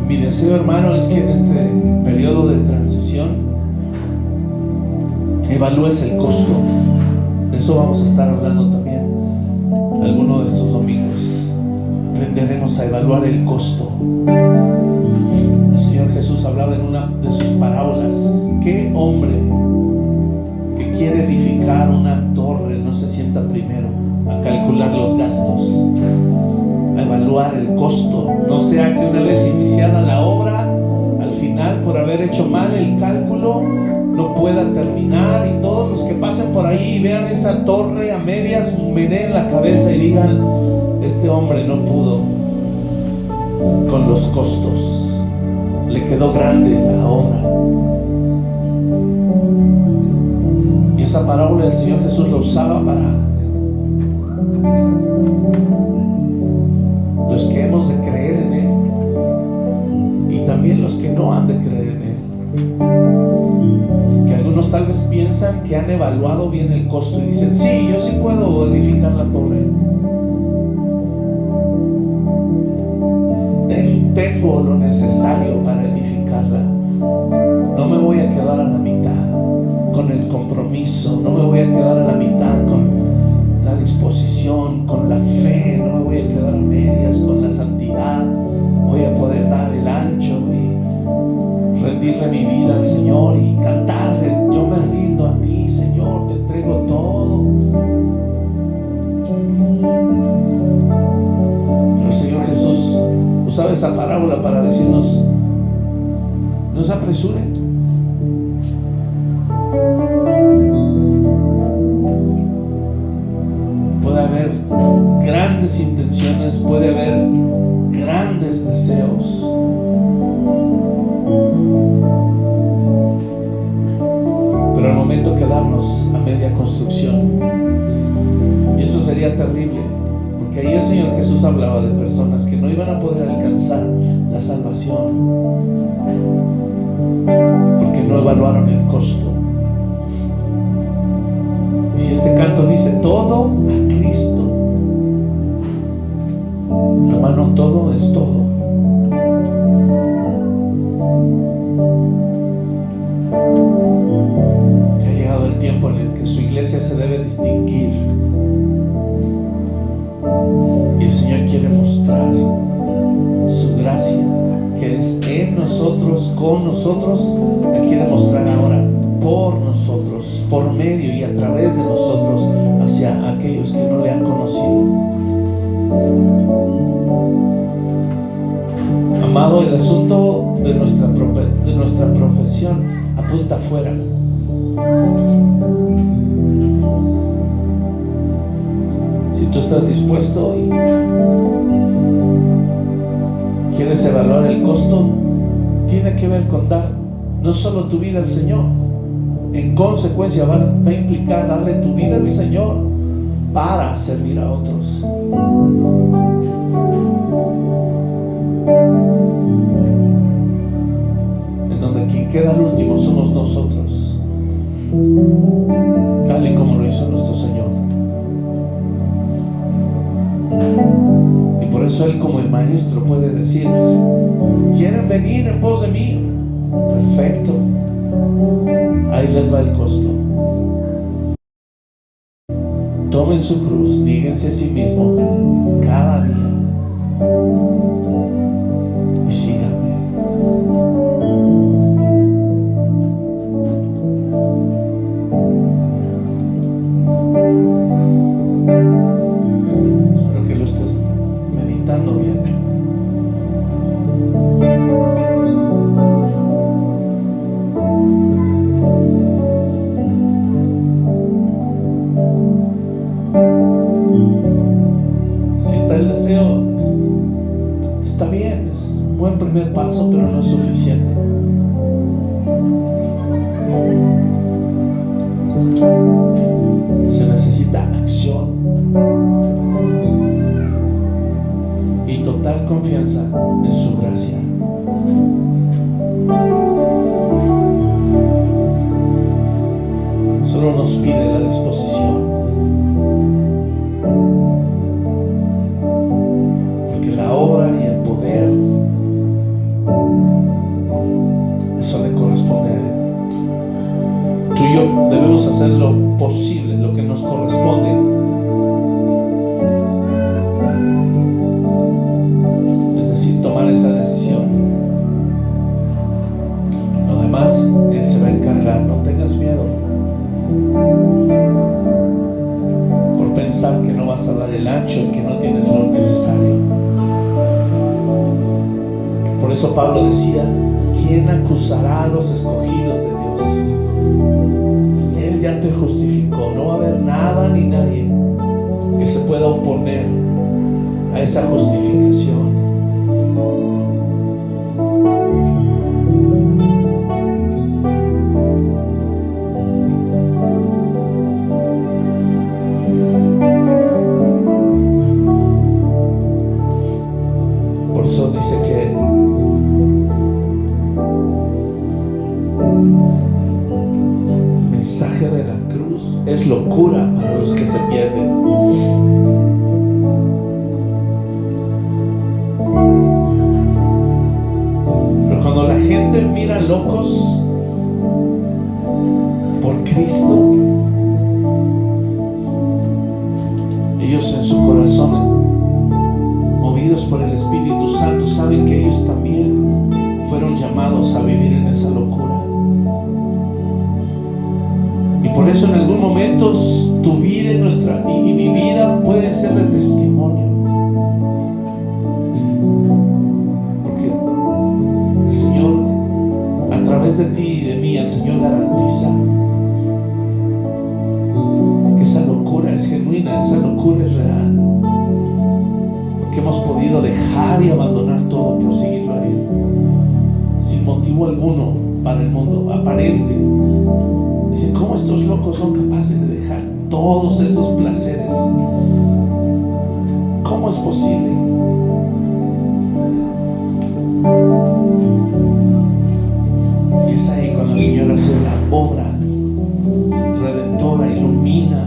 Mi deseo, hermano, es que en este periodo de transición evalúes el costo. De eso vamos a estar hablando también alguno de estos domingos. Aprenderemos a evaluar el costo. El Señor Jesús hablaba en una de sus parábolas. ¿Qué hombre que quiere edificar una torre no se sienta primero a calcular los gastos, a evaluar el costo? No sea que una vez iniciada la obra, al final, por haber hecho mal el cálculo, no pueda terminar, y todos los que pasen por ahí y vean esa torre a medias meneen la cabeza y digan: este hombre no pudo con los costos, le quedó grande la obra. Y esa parábola el Señor Jesús la usaba para los que hemos de creer en Él y también los que no han de creer en Él. Que algunos tal vez piensan que han evaluado bien el costo y dicen: sí, yo sí puedo edificar la torre, tengo lo necesario para edificarla, no me voy a quedar a la mitad con el compromiso, no me voy a quedar a la mitad con la disposición, con la fe, no me voy a quedar a medias con la santidad. Voy a poder dar el ancho y rendirle mi vida al Señor y cantarle: yo me rindo a ti, Señor, te entrego todo. Pero el Señor Jesús usaba esa parábola para decirnos: no se apresuren. Puede haber grandes intenciones, puede haber grandes deseos, pero al momento quedarnos a media construcción, y eso sería terrible, porque ahí el Señor Jesús hablaba de personas que no iban a poder alcanzar la salvación porque no evaluaron el costo. Y si este canto dice todo a Cristo, hermano, todo es todo. Ha llegado el tiempo en el que su iglesia se debe distinguir, y el Señor quiere mostrar su gracia, que es en nosotros, con nosotros. La quiere mostrar ahora por nosotros, por medio y a través de nosotros hacia aquellos que no le han conocido. Amado, el asunto de nuestra profesión apunta afuera. Si tú estás dispuesto y quieres evaluar el costo, tiene que ver con dar no solo tu vida al Señor, en consecuencia va a implicar darle tu vida al Señor para servir a otros. En donde quien queda al último somos nosotros, tal y como lo hizo nuestro Señor. Y por eso Él, como el maestro, puede decir: ¿quieren venir en pos de mí? Perfecto, ahí les va el costo. Tomen su cruz, níguense a sí mismo cada día y síganme. Espero que lo estés meditando bien. Primer paso, pero no es suficiente. Se necesita acción y total confianza en su gracia. Solo nos pide la disposición, porque la obra y el poder, eso le corresponde a Él. Tú y yo debemos hacer lo posible, lo que nos corresponde. Es decir, tomar esa decisión. Lo demás, Él se va a encargar. No tengas miedo por pensar que no vas a dar el ancho y que no tienes lo necesario. Por eso Pablo decía: ¿quién acusará a los escogidos de Dios? Él ya te justificó. No va a haber nada ni nadie que se pueda oponer a esa justificación. Por eso dice que el mensaje de la cruz es locura para los que se pierden. Pero cuando la gente mira locos por Cristo, ellos en su corazón, movidos por el Espíritu Santo, saben que ellos también fueron llamados a vivir en esa locura. Y por eso en algún momento tu vida y mi vida puede ser de testimonio, porque el Señor, a través de ti y de mí, el Señor garantiza que esa locura es genuina, esa locura es real, porque hemos podido dejar y abandonar todo por seguirlo a Él, sin motivo alguno para el mundo aparente. Dicen: ¿cómo estos locos son capaces de dejar todos esos placeres? ¿Cómo es posible? Y es ahí cuando el Señor hace la obra redentora, ilumina.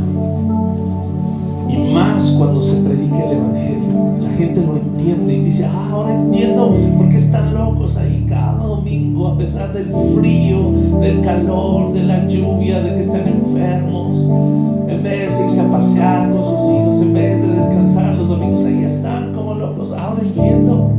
Y más cuando se predica el Evangelio, la gente lo entiende y dice: ahora entiendo por qué están locos ahí cada domingo, a pesar del frío, del calor, de la lluvia, de que están enfermos. En vez de irse a pasear con sus hijos, en vez de descansar los domingos, ahí están como locos. Ahora entiendo.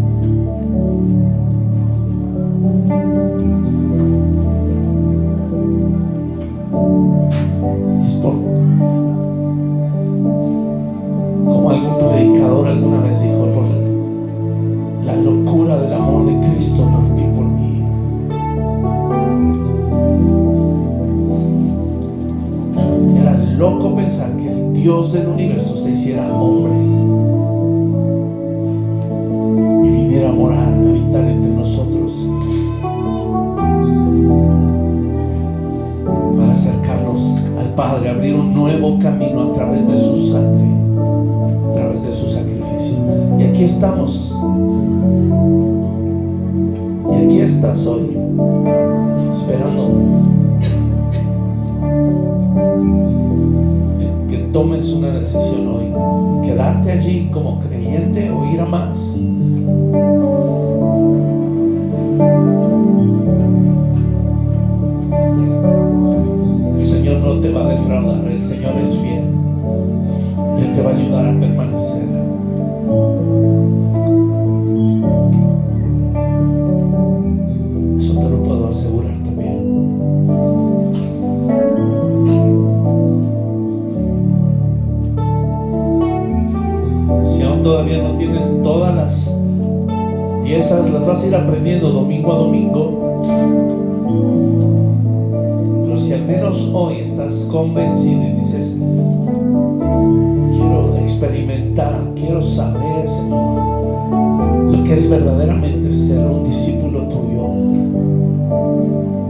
Padre abrir un nuevo camino a través de su sangre, a través de su sacrificio. Y aquí estamos. Y aquí estás hoy, esperando que tomes una decisión hoy. Quedarte allí como creyente o ir a más. El Señor no te va a defraudar. El Señor es fiel. Él te va a ayudar a permanecer. Eso te lo puedo asegurar también. Si aún todavía no tienes todas las piezas, las vas a ir aprendiendo domingo a domingo. Pero si al menos hoy estás convencido y dices: quiero experimentar, quiero saber, Señor, lo que es verdaderamente ser un discípulo tuyo.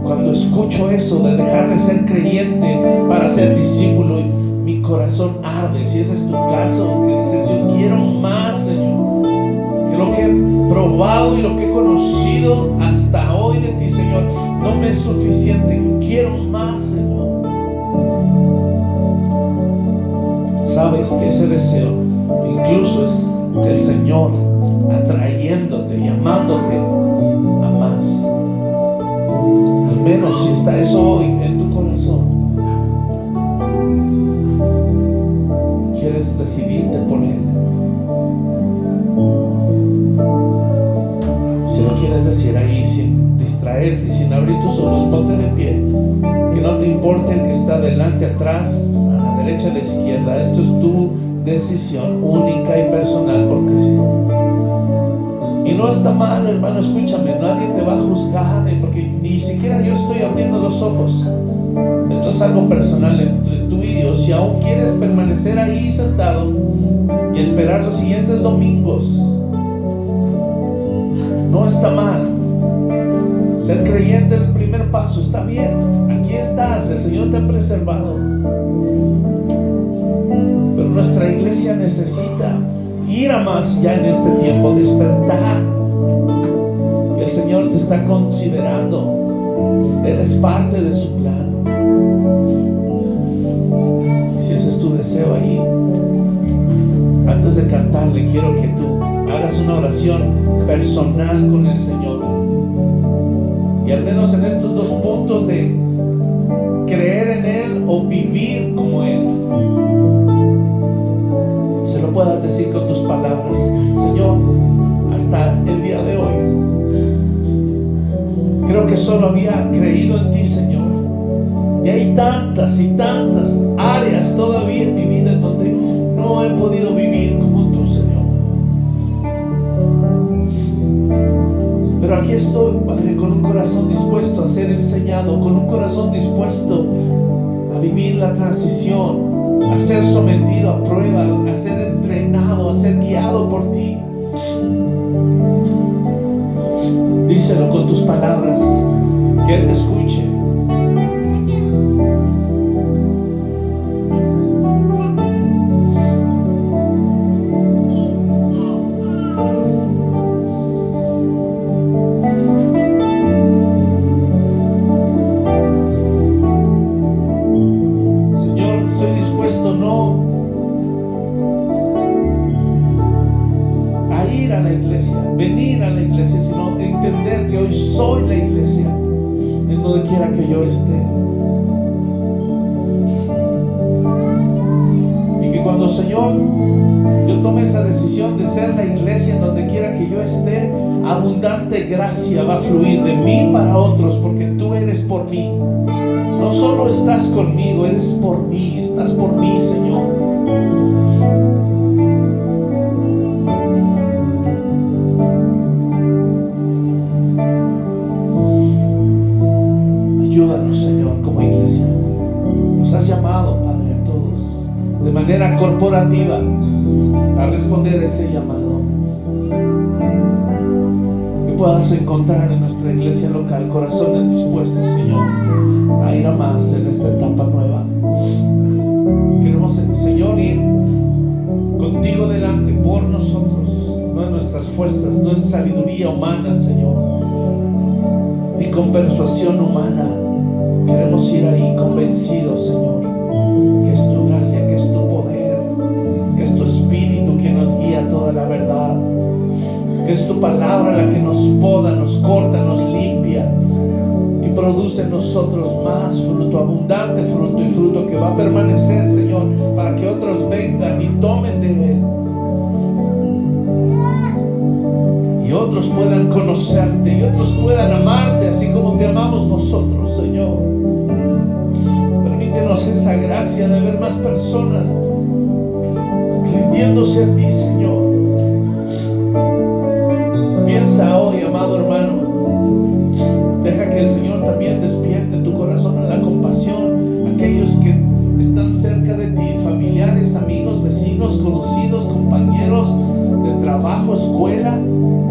Cuando escucho eso de dejar de ser creyente para ser discípulo, mi corazón arde. Si ese es tu caso, que dices: yo quiero más, Señor, que lo que he probado y lo que he conocido hasta hoy de ti, Señor, no me es suficiente. Yo quiero más, Señor. Sabes que ese deseo incluso es el Señor atrayéndote, llamándote a más. Al menos si está eso hoy en tu corazón, quieres decidirte por Él. Si lo quieres decir ahí sin distraerte y sin abrir tus ojos, ponte de pie. Que no te importe el que está delante, atrás, a la derecha, a la izquierda. Esto es tu decisión única y personal por Cristo. Y no está mal, hermano, escúchame. Nadie te va a juzgar, porque ni siquiera yo estoy abriendo los ojos. Esto es algo personal entre tú y Dios. Si aún quieres permanecer ahí sentado y esperar los siguientes domingos, no está mal. Ser creyente, el primer paso, está bien. Aquí estás, el Señor te ha preservado. Pero nuestra iglesia necesita ir a más ya en este tiempo, despertar. Y el Señor te está considerando. Eres parte de su plan. Y si ese es tu deseo ahí, antes de cantarle, quiero que tú hagas una oración personal con el Señor. Y al menos en estos dos puntos de creer en Él o vivir como Él, se lo puedas decir con tus palabras: Señor, hasta el día de hoy creo que solo había creído en ti, Señor. Y hay tantas y tantas áreas todavía en mi vida en donde no he podido vivir como tú, Señor. Pero aquí estoy, Padre, con un corazón dispuesto a ser enseñado, con un corazón dispuesto a vivir la transición, a ser sometido a prueba, a ser entrenado, a ser guiado por ti. Díselo con tus palabras, que Él te escuche. Venir a la iglesia, sino entender que hoy soy la iglesia en donde quiera que yo esté. Y que cuando, Señor, yo tome esa decisión de ser la iglesia en donde quiera que yo esté, abundante gracia va a fluir de mí para otros, porque tú eres por mí. No solo estás conmigo, eres por mí, estás por mí, Señor. Ayúdanos, Señor, como iglesia. Nos has llamado, Padre, a todos de manera corporativa a responder a ese llamado. Que puedas encontrar en nuestra iglesia local corazones dispuestos, Señor, a ir a más en esta etapa nueva. Queremos, Señor, ir contigo delante por nosotros, no en nuestras fuerzas, no en sabiduría humana, Señor, ni con persuasión humana. Queremos ir ahí convencidos, Señor, que es tu gracia, que es tu poder, que es tu espíritu que nos guía a toda la verdad, que es tu palabra la que nos poda, nos corta, nos limpia y produce en nosotros más fruto, abundante fruto, y fruto que va a permanecer, Señor, para que otros vengan y tomen de él y otros puedan conocerte y otros puedan amarte así como te amamos nosotros, Señor. Permítenos esa gracia de ver más personas rindiéndose a ti, Señor. Piensa hoy, amado hermano, deja que el Señor también despierte tu corazón en la compasión. Aquellos que están cerca de ti, familiares, amigos, vecinos, conocidos, compañeros de trabajo, escuela,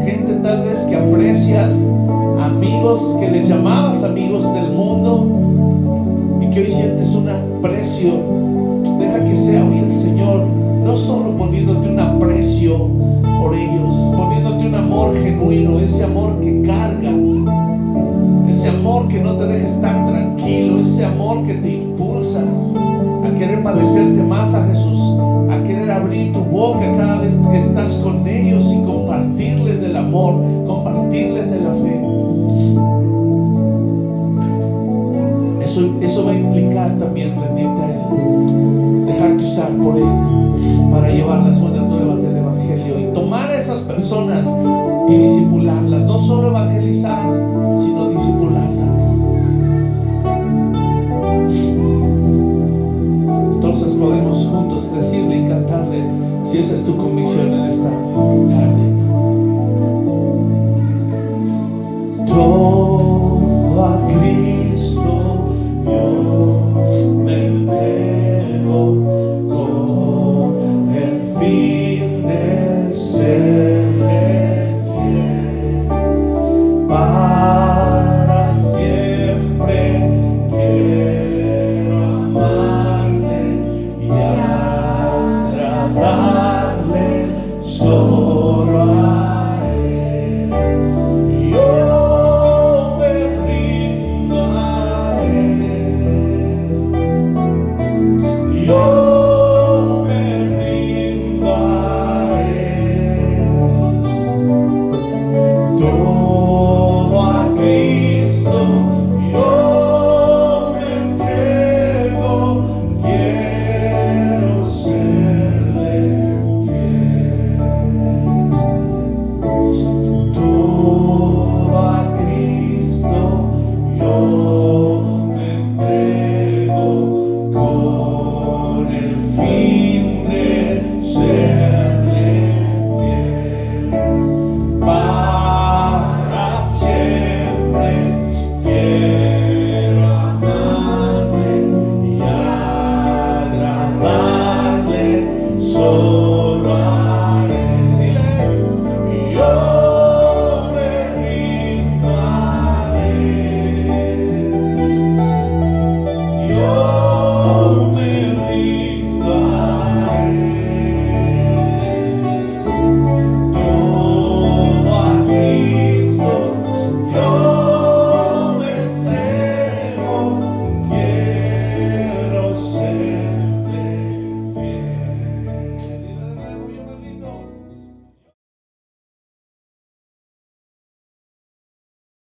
gente tal vez que aprecias, amigos que les llamabas amigos del mundo y que hoy sientes un aprecio. Deja que sea hoy el Señor no solo poniéndote un aprecio por ellos, poniéndote un amor genuino, ese amor que carga, ese amor que no te deja estar tranquilo, ese amor que te impulsa a querer parecerte más a Jesús, a querer abrir tu boca cada vez que estás con ellos y compartirles del amor, compartirles de la fe. Eso va a implicar también rendirte a Él, dejarte usar por Él para llevar las buenas nuevas del Evangelio y tomar a esas personas y discipularlas, no solo evangelizar, sino discipularlas. Entonces podemos juntos decirle y cantarle, si esa es tu convicción en esta tarde: todo a Cristo yo me entrego con el fin de serle fiel. Para siempre quiero amarle y agradarle solo.